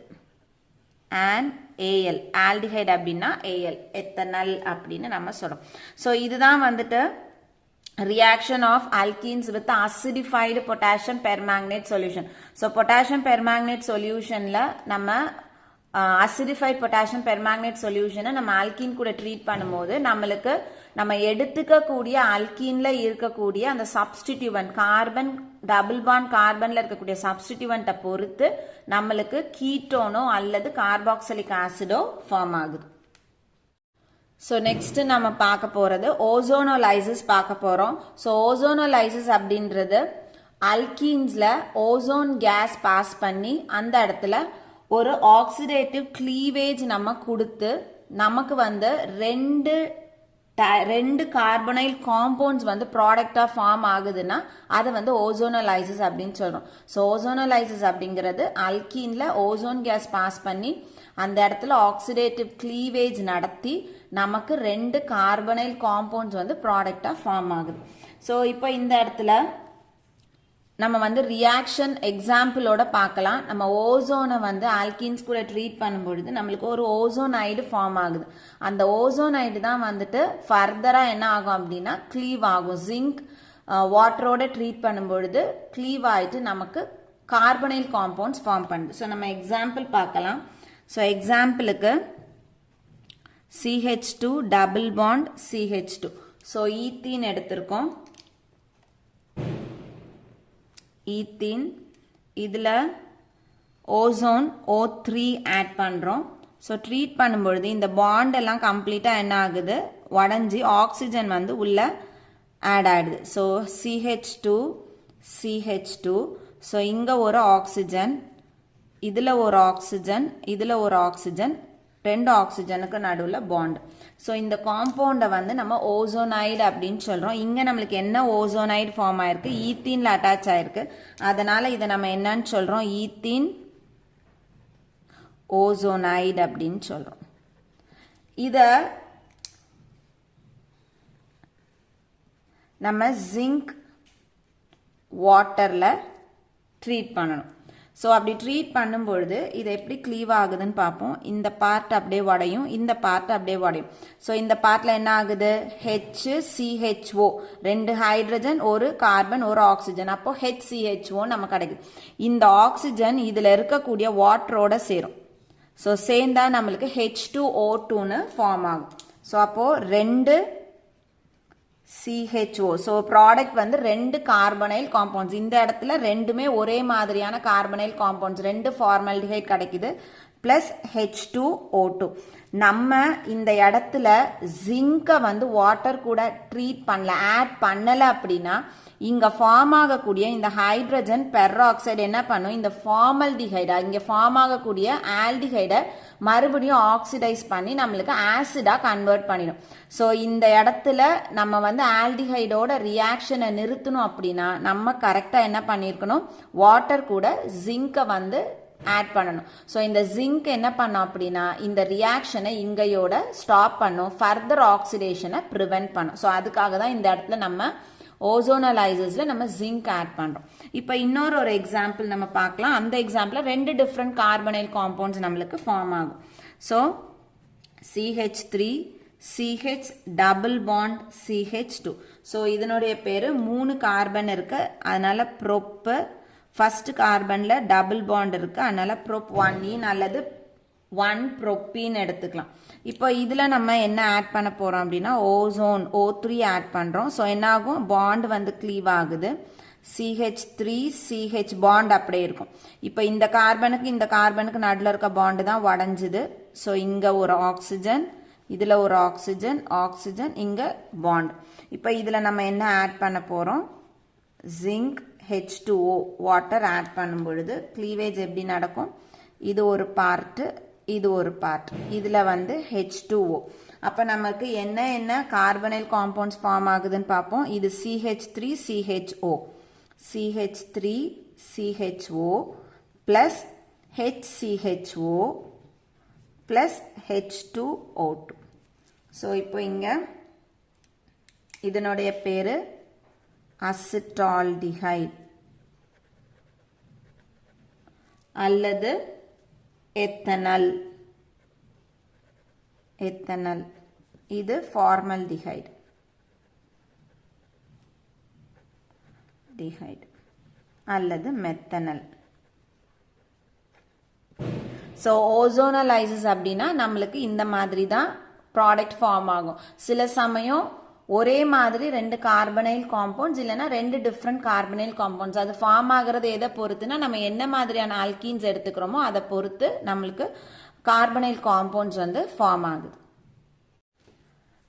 and AL. Aldehyde அப்படின்னா AL எத்தனால் அப்படின்னு நம்ம சொல்றோம். ஸோ இதுதான் வந்துட்டு reaction of alkenes with acidified potassium permanganate solution. So potassium permanganate solutionல நம்ம acidified potassium permanganate solution நம்ம alkene கூட ட்ரீட் பண்ணும்போது நம்மளுக்கு நம்ம எடுத்துக்கக்கூடிய alkeneல இருக்கக்கூடிய அந்த substituent கார்பன் டபுள் பாண்ட் கார்பன்ல இருக்கக்கூடிய substituent பொறுத்து நம்மளுக்கு கீட்டோனோ அல்லது கார்பாக்சிலிக் ஆசிடோ ஃபார்ம் ஆகுது. ஸோ நெக்ஸ்ட் நம்ம பார்க்க போகிறது ஓசோனோலைசிஸ் பார்க்க போகிறோம். ஸோ ஓசோனோலைசிஸ் அப்படின்றது அல்கீன்ஸ்ல ஓசோன் கேஸ் பாஸ் பண்ணி அந்த இடத்துல ஒரு ஆக்சிடேட்டிவ் கிளீவேஜ் நம்ம கொடுத்து நமக்கு வந்து ரெண்டு கார்பனைல் காம்பவுண்ட்ஸ் வந்து ப்ராடக்டா ஃபார்ம் ஆகுதுன்னா அதை வந்து ஓசோனலைசிஸ் அப்படின்னு சொல்றோம். ஸோ ஓசோனலைசிஸ் அப்படிங்கிறது அல்கீன்ல ஓசோன் கேஸ் பாஸ் பண்ணி அந்த இடத்துல ஆக்சிடேட்டிவ் கிளீவேஜ் நடத்தி நமக்கு ரெண்டு கார்பனைல் காம்பவுண்ட்ஸ் வந்து ப்ராடக்டா ஃபார்ம் ஆகுது. ஸோ இப்போ இந்த இடத்துல நம்ம வந்து ரியாக்ஷன் எக்ஸாம்பிளோட பார்க்கலாம். நம்ம ஓசோனை வந்து ஆல்கீன்ஸ் கூட ட்ரீட் பண்ணும்பொழுது நம்மளுக்கு ஒரு ஓசோனைடு ஃபார்ம் ஆகுது. அந்த ஓசோனைடு தான் வந்துட்டு ஃபர்தரா என்ன ஆகும் அப்படின்னா க்ளீவ் ஆகும். ஜிங்க் வாட்டரோட ட்ரீட் பண்ணும்பொழுது க்ளீவ் ஆயிட்டு நமக்கு கார்பனைல் காம்பவுண்ட்ஸ் ஃபார்ம் பண்ணுது. ஸோ நம்ம எக்ஸாம்பிள் பார்க்கலாம். ஸோ எக்ஸாம்பிளுக்கு CH2 double bond CH2. So ethene எடுத்திருக்கோம். ஈத்தீன் இதில் ஓசோன் O3 ஆட் பண்ணுறோம். ஸோ ட்ரீட் பண்ணும்பொழுது இந்த பாண்ட் எல்லாம் கம்ப்ளீட்டாக என்ன ஆகுது, உடஞ்சி ஆக்சிஜன் வந்து உள்ள ஆட் ஆகிடுது. ஸோ CH2 ஸோ இங்கே ஒரு ஆக்சிஜன், இதில் ஒரு ஆக்சிஜன், இதில் ஒரு ஆக்சிஜன், ரெண்டு ஆக்சிஜனுக்கு நடுவில் பாண்ட். ஸோ இந்த காம்பவுண்டை வந்து நம்ம ஓசோனைடு அப்படின்னு சொல்கிறோம். இங்கே நம்மளுக்கு என்ன ஓசோனைடு ஃபார்ம் ஆயிருக்கு, ஈத்தீனில் அட்டாச் ஆயிருக்கு. அதனால இதை நம்ம என்னன்னு சொல்கிறோம், ஈத்தீன் ஓசோனைடு அப்படின்னு சொல்கிறோம். இதை நம்ம ஜிங்க் வாட்டரில் ட்ரீட் பண்ணணும். ஸோ அப்படி ட்ரீட் பண்ணும்பொழுது இது எப்படி க்ளீவ் ஆகுதுன்னு பார்ப்போம். இந்த பார்ட் அப்படியே உடையும், இந்த பார்ட் அப்படியே உடையும். ஸோ இந்த பார்ட்டில் என்ன ஆகுது, HCHO, ரெண்டு ஹைட்ரஜன், ஒரு கார்பன், ஒரு ஆக்சிஜன், அப்போ HCHO நம்ம கிடைக்குது. இந்த ஆக்சிஜன் இதில் இருக்கக்கூடிய வாட்டரோட சேரும். ஸோ சேர்ந்தா நம்மளுக்கு H2O2ன்னு ஃபார்ம் ஆகும். ஸோ அப்போது ரெண்டு CHO. ஸோ ப்ராடக்ட் வந்து ரெண்டு கார்பனைல் காம்பவுண்ட்ஸ். இந்த இடத்துல ரெண்டுமே ஒரே மாதிரியான கார்பனைல் காம்பவுண்ட்ஸ், ரெண்டு ஃபார்மால்டிஹைட் கிடைக்குது பிளஸ் H2O2. நம்ம இந்த இடத்துல ஜிங்கை வந்து வாட்டர் கூட ட்ரீட் பண்ணல, ஆட் பண்ணலை அப்படின்னா இங்கே ஃபார்ம் ஆகக்கூடிய இந்த ஹைட்ரஜன் பெராக்சைடு என்ன பண்ணும், இந்த ஃபார்மல்டிஹைடை, இங்கே ஃபார்ம் ஆகக்கூடிய ஆல்டிஹைடை மறுபடியும் ஆக்சிடைஸ் பண்ணி நம்மளுக்கு ஆசிடாக கன்வெர்ட் பண்ணிடும். ஸோ இந்த இடத்துல நம்ம வந்து ஆல்டிஹைடோட ரியாக்ஷனை நிறுத்தணும் அப்படின்னா நம்ம கரெக்டாக என்ன பண்ணியிருக்கணும், வாட்டர் கூட ஜிங்கை வந்து ஆட் பண்ணணும். ஸோ இந்த ஜிங்க் என்ன பண்ணோம் அப்படின்னா இந்த ரியாக்ஷனை இங்கையோட ஸ்டாப் பண்ணும், ஃபர்தர் ஆக்சிடேஷனை ப்ரிவென்ட் பண்ணும். ஸோ அதுக்காக தான் இந்த இடத்துல நம்ம ஓசோனலைசர்ஸ்ல நம்ம ஜிங்க் ஆட் பண்றோம். இப்போ இன்னொரு ஒரு எக்ஸாம்பிள் நம்ம பார்க்கலாம். அந்த எக்ஸாம்பிள் ரெண்டு டிஃப்ரெண்ட் கார்பனைல் காம்பவுண்ட்ஸ் நம்மளுக்கு ஃபார்ம் ஆகும். So CH3 CH double bond CH2. So இதனுடைய பேரு 3 கார்பன் இருக்கு, அதனால ப்ரோப்பு. ஃபர்ஸ்ட் கார்பன்ல டபுள் பாண்ட் இருக்கு, அதனால ப்ரோப் 1ஈன் அல்லது 1 ப்ரோப்பீன் எடுத்துக்கலாம். இப்போ இதில் நம்ம என்ன ஆட் பண்ண போகிறோம் அப்படின்னா ஓசோன் O3 ஆட் பண்ணுறோம். ஸோ என்ன ஆகும், பாண்ட் வந்து க்ளீவ் ஆகுது. CH3 CH பாண்ட் அப்படியே இருக்கும். இப்போ இந்த கார்பனுக்கு நடுவில் இருக்க பாண்டு தான் உடஞ்சுது. ஸோ இங்கே ஒரு ஆக்சிஜன், இதில் ஒரு ஆக்சிஜன், ஆக்சிஜன், இங்கே பாண்ட். இப்போ இதில் நம்ம என்ன ஆட் பண்ண போகிறோம், ஜிங்க் H2O வாட்டர் ஆட் பண்ணும் பொழுது க்ளீவேஜ் எப்படி நடக்கும், இது ஒரு பார்ட்டு, இது ஒரு பார்ட், இதில் வந்து H2O. அப்போ நமக்கு என்ன கார்பனைல் காம்பவுண்ட்ஸ் ஃபார்ம் ஆகுதுன்னு பார்ப்போம். இது CH3 CHO, CH3 CHO plus HCHO plus H2O2. So இப்போ இங்கே இதனுடைய பேரு அசிட்டால்டிஹைட் அல்லது எத்தனால். இது ஃபார்மல்டிஹைட் அல்லது மெத்தனால். ஸோ ஓசோனலைசிஸ் அப்படின்னா நம்மளுக்கு இந்த மாதிரி தான் ப்ராடக்ட் ஃபார்ம் ஆகும். சில சமயம் ஒரே மாதிரி ரெண்டு கார்பனைல் காம்பவுண்ட்ஸ் இல்லைன்னா ரெண்டு டிஃப்ரெண்ட் கார்பனைல் காம்பவுண்ட்ஸ், அது ஃபார்ம் ஆகிறது எதை பொறுத்துனா நம்ம என்ன மாதிரியான ஆல்கீன்ஸ் எடுத்துக்கிறோமோ அதை பொறுத்து நம்மளுக்கு கார்பனைல் காம்பவுண்ட்ஸ் வந்து ஃபார்ம் ஆகுது.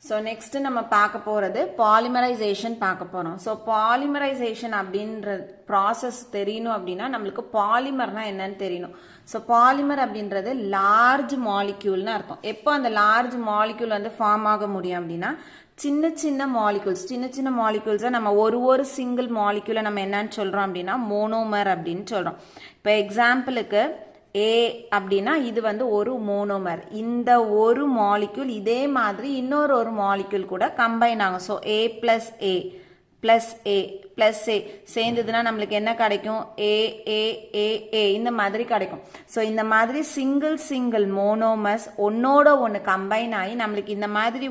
ஸோ நெக்ஸ்ட் நம்ம பார்க்க போகிறது பாலிமரைசேஷன் பார்க்க போகிறோம். ஸோ பாலிமரைசேஷன் அப்படின்ற ப்ராசஸ் தெரியணும் அப்படின்னா நம்மளுக்கு பாலிமர்னா என்னன்னு தெரியணும். ஸோ பாலிமர் அப்படின்றது லார்ஜ் மாலிக்யூல்னு அர்த்தம். எப்போ அந்த லார்ஜ் மாலிக்யூல் வந்து ஃபார்ம் ஆக முடியும் அப்படின்னா சின்ன சின்ன மாலிக்யூல்ஸை நம்ம ஒரு சிங்கிள் மாலிக்யூலை நம்ம என்னன்னு சொல்கிறோம் அப்படின்னா மோனோமர் அப்படின்னு சொல்கிறோம். இப்போ எக்ஸாம்பிளுக்கு ஏ அப்படின்னா இது வந்து ஒரு மோனோமர். இந்த ஒரு மாலிக்யூல் இதே மாதிரி இன்னொரு மாலிக்யூல் கூட கம்பைன் ஆகும். So A plus A plus A plus A சேர்ந்ததுன்னா நம்மளுக்கு என்ன கிடைக்கும்? ஏ ஏ ஏ ஏ இந்த மாதிரி கிடைக்கும். ஸோ இந்த மாதிரி சிங்கிள் மோனோமர்ஸ் ஒன்னோட ஒன்று கம்பைன் ஆகி நம்மளுக்கு இந்த மாதிரி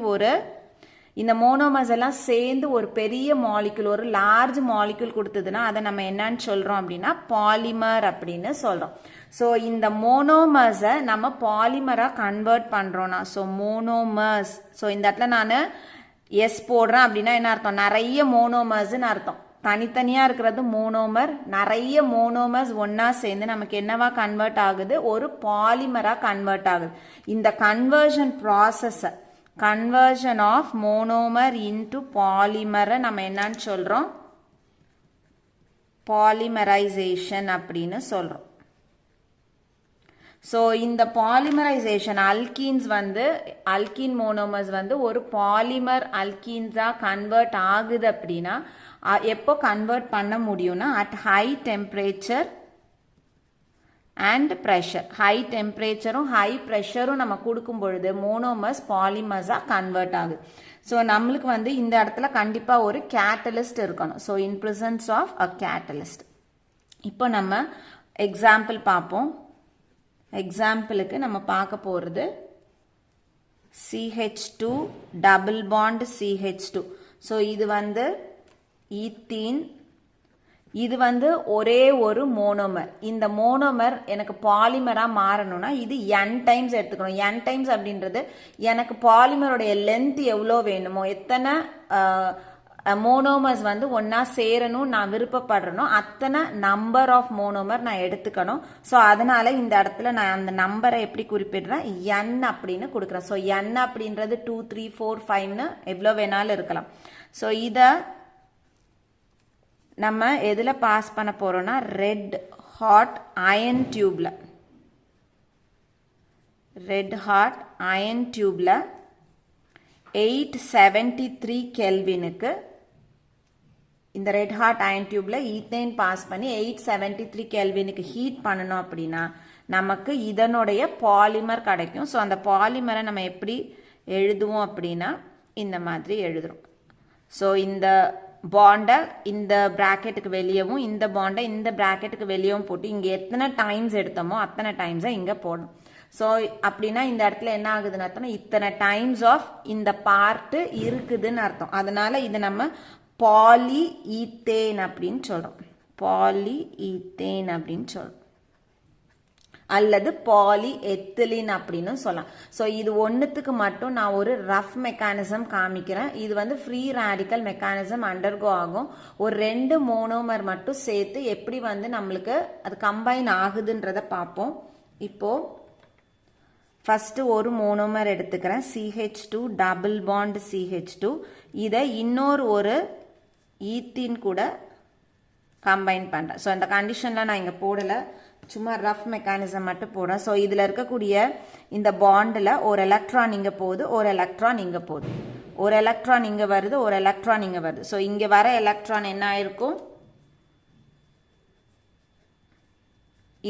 இந்த மோனோமர்ஸ் எல்லாம் சேர்ந்து ஒரு பெரிய மாலிக்யூல் ஒரு லார்ஜ் மாலிக்யூல் கொடுத்ததுன்னா அதை நம்ம என்னன்னு சொல்றோம் அப்படின்னா பாலிமர் அப்படின்னு சொல்றோம். ஸோ இந்த மோனோமர்ஸை நம்ம பாலிமரா கன்வெர்ட் பண்றோம்னா ஸோ மோனோமர்ஸ். ஸோ இந்த இடத்துல நான் எஸ் போடுறேன் அப்படின்னா என்ன அர்த்தம்? நிறைய மோனோமர்ஸ்ன்னு அர்த்தம். தனித்தனியா இருக்கிறது மோனோமர், நிறைய மோனோமர்ஸ் ஒன்னா சேர்ந்து நமக்கு என்னவா கன்வெர்ட் ஆகுது? ஒரு பாலிமரா கன்வெர்ட் ஆகுது. இந்த conversion process conversion of monomer into பாலிமரை நம்ம என்னன்னு சொல்றோம்? பாலிமரைசேஷன் அப்படின்னு சொல்றோம். ஸோ இந்த பாலிமரைசேஷன் அல்கீன் மோனோமர்ஸ் வந்து ஒரு பாலிமர் அல்கீன்ஸா கன்வெர்ட் ஆகுது அப்படின்னா எப்போ கன்வெர்ட் பண்ண முடியும்னா at high temperature and pressure. High டெம்பரேச்சரும் ஹை ப்ரெஷரும் நம்ம கொடுக்கும் பொழுது மோனோமர்ஸ் பாலிமர்ஸா கன்வெர்ட் ஆகுது. ஸோ நம்மளுக்கு வந்து இந்த இடத்துல கண்டிப்பா ஒரு கேட்டலிஸ்ட் இருக்கணும். So in presence of a catalyst. இப்போ நம்ம எக்ஸாம்பிள் பார்ப்போம். எக்ஸாம்பிளுக்கு நம்ம பார்க்க போறது CH2 double bond CH2. So இது வந்து ஈத்தீன். இது வந்து ஒரே ஒரு மோனோமர். இந்த மோனோமர் எனக்கு பாலிமரா மாறணும்னா இது n டைம்ஸ் எடுத்துக்கணும். n டைம்ஸ் அப்படின்றது எனக்கு பாலிமருடைய லென்த் எவ்வளோ வேணுமோ, எத்தனை மோனோமர்ஸ் வந்து ஒன்னா சேரணும் நான் விருப்பப்படுறனோ அத்தனை நம்பர் ஆஃப் மோனோமர் நான் எடுத்துக்கணும். ஸோ அதனால இந்த இடத்துல நான் அந்த நம்பரை எப்படி குறிப்பிடுறேன்? n அப்படின்னு கொடுக்குறேன். ஸோ n அப்படின்றது 2 3 4 5ன்னு எவ்வளோ வேணாலும் இருக்கலாம். ஸோ இதை நம்ம எதுல பாஸ் பண்ண போறோம்னா ரெட் ஹாட் அயன் டியூப்ல. ரெட் ஹாட் அயன் டியூப்ல 873 கெல்வினுக்கு இந்த ரெட் ஹாட் அயன் டியூப்ல ஈத்தேன் பாஸ் பண்ணி 873 கெல்வினுக்கு ஹீட் பண்ணணும் அப்படின்னா நமக்கு இதனுடைய பாலிமர் கிடைக்கும். ஸோ அந்த பாலிமரை நம்ம எப்படி எழுதுவோம் அப்படின்னா இந்த மாதிரி எழுதுறோம். ஸோ இந்த பாண்டை இந்த பிராக்கெட்டுக்கு வெளியவும் இந்த பாண்டை இந்த பிராக்கெட்டுக்கு வெளியவும் போட்டு இங்க எத்தனை டைம்ஸ் எடுத்தோமோ அத்தனை டைம்ஸை இங்க போடணும். ஸோ அப்படின்னா இந்த இடத்துல என்ன ஆகுதுன்னு அர்த்தம்? இத்தனை டைம்ஸ் ஆஃப் இந்த பார்ட் இருக்குதுன்னு அர்த்தம். அதனால இது நம்ம பாலி ஈத்தேன் அப்படின்னு சொல்றோம். பாலி ஈத்தேன் அப்படின்னு சொல்றோம். அல்லது பாலி எத்திலின் அப்படின்னு சொல்லலாம். ஸோ இது ஒன்றுத்துக்கு மட்டும் நான் ஒரு ரஃப் மெக்கானிசம் காமிக்கிறேன். இது வந்து ஃப்ரீ ரேடிக்கல் மெக்கானிசம் அண்டர்கோ ஆகும். ஒரு 2 மோனோமர் மட்டும் சேர்த்து எப்படி வந்து நம்மளுக்கு அது கம்பைன் ஆகுதுன்றத பார்ப்போம். இப்போ ஃபர்ஸ்ட் ஒரு மோனோமர் எடுத்துக்கிறேன் CH2 டபுள் பாண்ட் CH2. இதை இன்னொரு ஒரு ஈத்தீன் கூட கம்பைன் பண்றேன். ஸோ இந்த கண்டிஷன்ல நான் இங்க போடல, சும்மா ரஃப் மெக்கானிசம் மட்டும் போடுறேன். ஸோ இதுல இருக்கக்கூடிய இந்த பாண்டில் ஒரு எலக்ட்ரான் இங்க போகுது, ஒரு எலக்ட்ரான் இங்க போகுது, ஒரு எலக்ட்ரான் இங்க வருது, ஒரு எலக்ட்ரான் இங்க வருது. ஸோ இங்க வர எலக்ட்ரான் என்ன ஆயிருக்கும்?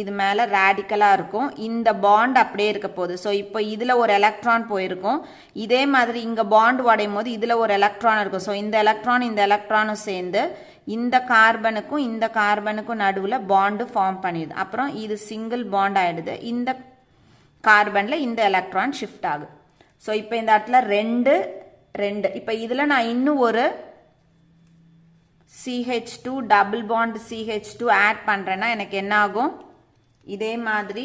இது மேல ரேடிக்கலா இருக்கும். இந்த பாண்ட் அப்படியே இருக்க போகுது. ஸோ இப்போ இதுல ஒரு எலக்ட்ரான் போயிருக்கும். இதே மாதிரி இங்க பாண்ட் உடையும் போது இதுல ஒரு எலக்ட்ரான் இருக்கும். ஸோ இந்த எலக்ட்ரானும் சேர்ந்து இந்த கார்பனுக்கும் நடுவுல பாண்டு ஃபார்ம் பண்ணிடுது. அப்புறம் இது சிங்கிள் பாண்ட் ஆயிடுது. இந்த கார்பன்ல இந்த எலக்ட்ரான் ஷிஃப்ட் ஆகுது. ஸோ இப்போ இந்த இடத்துல ரெண்டு இப்போ இதுல நான் இன்னும் ஒரு CH2 double bond CH2 add பண்றேன்னா எனக்கு என்ன ஆகும்? இதே மாதிரி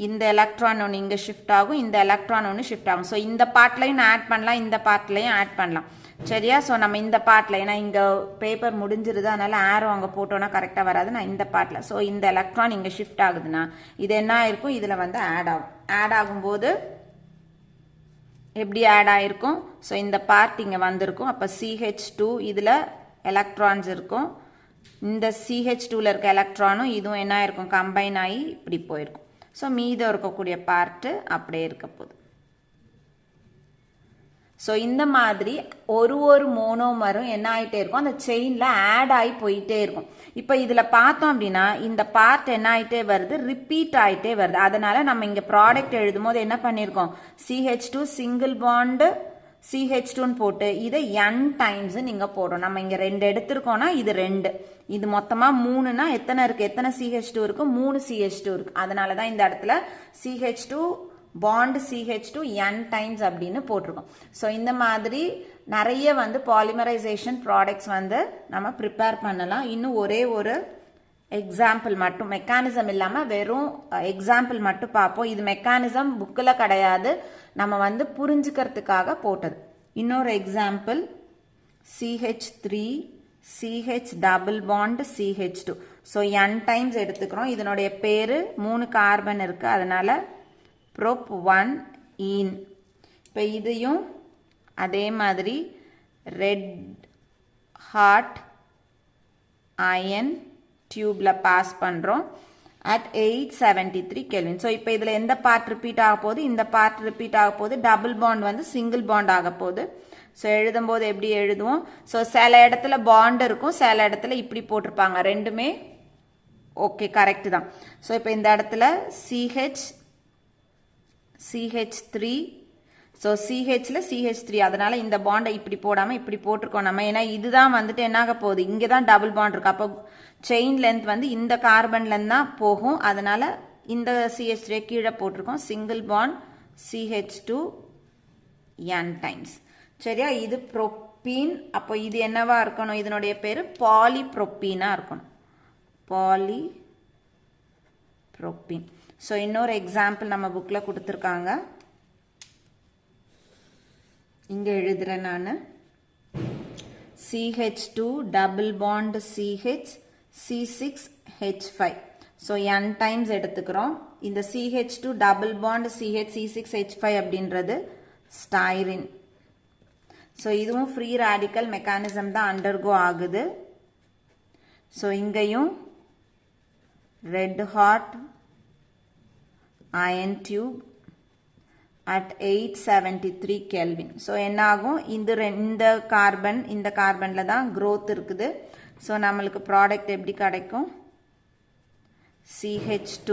இந்த எலக்ட்ரான் ஒன்று இங்கே ஷிஃப்ட் ஆகும், இந்த எலக்ட்ரான் ஒன்று ஷிஃப்ட் ஆகும். ஸோ இந்த பார்ட்லையும் ஆட் பண்ணலாம், இந்த பார்ட்லையும் ஆட் பண்ணலாம். சரியா? ஸோ நம்ம இந்த பார்ட்ல, ஏன்னா இங்கே பேப்பர் முடிஞ்சிருது, அதனால ஆரோ அங்கே போட்டோன்னா கரெக்டாக வராது. நான் இந்த பார்ட்ல, ஸோ இந்த எலக்ட்ரான் இங்கே ஷிஃப்ட் ஆகுதுன்னா இது என்ன ஆயிருக்கும்? இதில் வந்து ஆட் ஆகும். ஆட் ஆகும்போது எப்படி ஆட் ஆயிருக்கும் ஸோ இந்த பார்ட் இங்கே வந்திருக்கும் அப்போ CH2 இதில் எலக்ட்ரான்ஸ் இருக்கும் இந்த CH2ல இருக்க எலக்ட்ரானும் இதுவும் என்ன ஆயிருக்கும் கம்பைன் ஆகி இப்படி போயிருக்கும் ஸோ மீதம் இருக்கக்கூடிய பார்ட்டு அப்படியே இருக்க போகுது ஸோ இந்த மாதிரி ஒரு மோனோமரும் என்ன ஆகிட்டே இருக்கும் அந்த செயினில் ஆட் ஆகி போயிட்டே இருக்கும் இப்போ இதில் பார்த்தோம் அப்படின்னா இந்த பார்ட் என்ன ஆகிட்டே வருது ரிப்பீட் ஆகிட்டே வருது அதனால நம்ம இங்கே ப்ராடக்ட் எழுதும் போது என்ன பண்ணியிருக்கோம் CH2 சிங்கிள் பாண்டு CH2ன்னு போட்டு இதை n டைம்ஸ் நீங்கள் போடுறோம் நம்ம இங்கே 2 எடுத்திருக்கோம்னா இது 2 இது மொத்தமாக 3னா எத்தனை இருக்குது எத்தனை CH2 இருக்கு 3 CH2 இருக்கு அதனால தான் இந்த இடத்துல CH2 bond CH2 n times அப்படின்னு போட்டிருக்கோம் ஸோ இந்த மாதிரி நிறைய வந்து பாலிமரைசேஷன் ப்ராடக்ட்ஸ் வந்து நம்ம ப்ரிப்பேர் பண்ணலாம் இன்னும் ஒரே ஒரு எக்ஸாம்பிள் மட்டும் மெக்கானிசம் இல்லாமல் வெறும் எக்ஸாம்பிள் மட்டும் பார்ப்போம் இது மெக்கானிசம் புக்கில் கிடையாது நம்ம வந்து புரிஞ்சுக்கிறதுக்காக போட்டது இன்னொரு example CH3 CH double bond CH2 so n times எடுத்துக்கிறோம் இதனுடைய பேர் 3 கார்பன் இருக்குது அதனால prop 1 ஈன் இப்போ இதையும் அதே மாதிரி ரெட் ஹார்ட் அயன் டியூப்ல பாஸ் பண்ணுறோம் at 873 கெல்வின் ஸோ இப்போ இதில் எந்த பார்ட் ரிப்பீட் ஆக போகுது இந்த பார்ட் ரிப்பீட் ஆக போகுது டபுள் பாண்ட் வந்து சிங்கிள் பாண்ட் ஆக போகுது ஸோ எழுதும்போது எப்படி எழுதுவோம் ஸோ சில இடத்துல பாண்ட் இருக்கும் சில இடத்துல இப்படி போட்டிருப்பாங்க ரெண்டுமே ஓகே கரெக்ட் தான் ஸோ இப்போ இந்த இடத்துல CH3 ஸோ CHல CH3 அதனால இந்த பாண்டை இப்படி போடாமல் இப்படி போட்டிருக்கோம் நம்ம ஏன்னா இதுதான் வந்துட்டு என்னாக போகுது இங்கே தான் டபுள் பாண்ட் இருக்கு அப்போ செயின் லென்த் வந்து இந்த கார்பன்லேருந்து தான் போகும் அதனால இந்த CH3 கீழே போட்டிருக்கோம் single bond CH2 n times சரியா இது ப்ரோப்பீன் அப்போ இது என்னவா இருக்கணும் இதனுடைய பேர் பாலிப்ரோப்பீனாக இருக்கணும் பாலிப்ரோப்பீன் ஸோ இன்னொரு எக்ஸாம்பிள் நம்ம புக்கில் கொடுத்துருக்காங்க இங்கே எழுதுகிறேன் நான் CH2 double bond CH C6H5 so n times எடுத்துக்கிறோம் இந்த CH2 double bond CH C6H5 அப்படின்றது ஸ்டைரின் ஸோ இதுவும் ஃப்ரீ ரேடிக்கல் மெக்கானிசம் தான் அண்டர்கோ ஆகுது ஸோ இங்கேயும் red hot iron tube at 873 Kelvin so என்னாகும் இந்த கார்பன்ல தான் growth இருக்குது ஸோ நம்மளுக்கு ப்ராடக்ட் எப்படி கிடைக்கும் CH2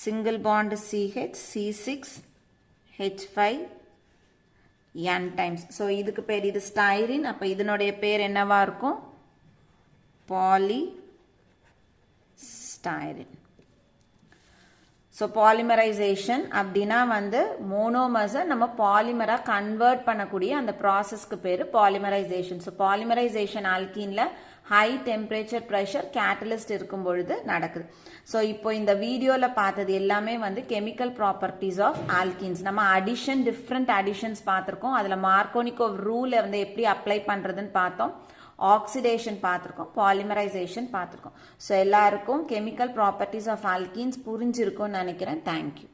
single bond CH C6H5 n times so இதுக்கு பேர் இது ஸ்டைரின் அப்போ இதனுடைய பேர் என்னவா இருக்கும் பாலிஸ்டைரின் ஸோ பாலிமரைசேஷன் அப்படின்னா வந்து மோனோமர்ஸை நம்ம பாலிமராக கன்வெர்ட் பண்ணக்கூடிய அந்த ப்ராசஸ்க்கு பேர் பாலிமரைசேஷன் ஸோ பாலிமரைசேஷன் ஆல்கீனில் ஹை டெம்பரேச்சர் ப்ரெஷர் கேட்டலிஸ்ட் இருக்கும் பொழுது நடக்குது ஸோ இப்போ இந்த வீடியோவில் பார்த்தது எல்லாமே வந்து கெமிக்கல் ப்ராப்பர்ட்டிஸ் ஆஃப் ஆல்கீன்ஸ் நம்ம டிஃப்ரெண்ட் அடிஷன்ஸ் பார்த்துருக்கோம் அதில் மார்க்கோனிகோவ் ரூலை வந்து எப்படி அப்ளை பண்ணுறதுன்னு பார்த்தோம் ஆக்சிடேஷன் பார்த்துருக்கோம் பாலிமரைசேஷன் பார்த்துருக்கோம் ஸோ எல்லாருக்கும் கெமிக்கல் ப்ராப்பர்ட்டிஸ் ஆஃப் ஆல்கீன்ஸ் புரிஞ்சிருக்கும்னு நினைக்கிறேன் தேங்க்யூ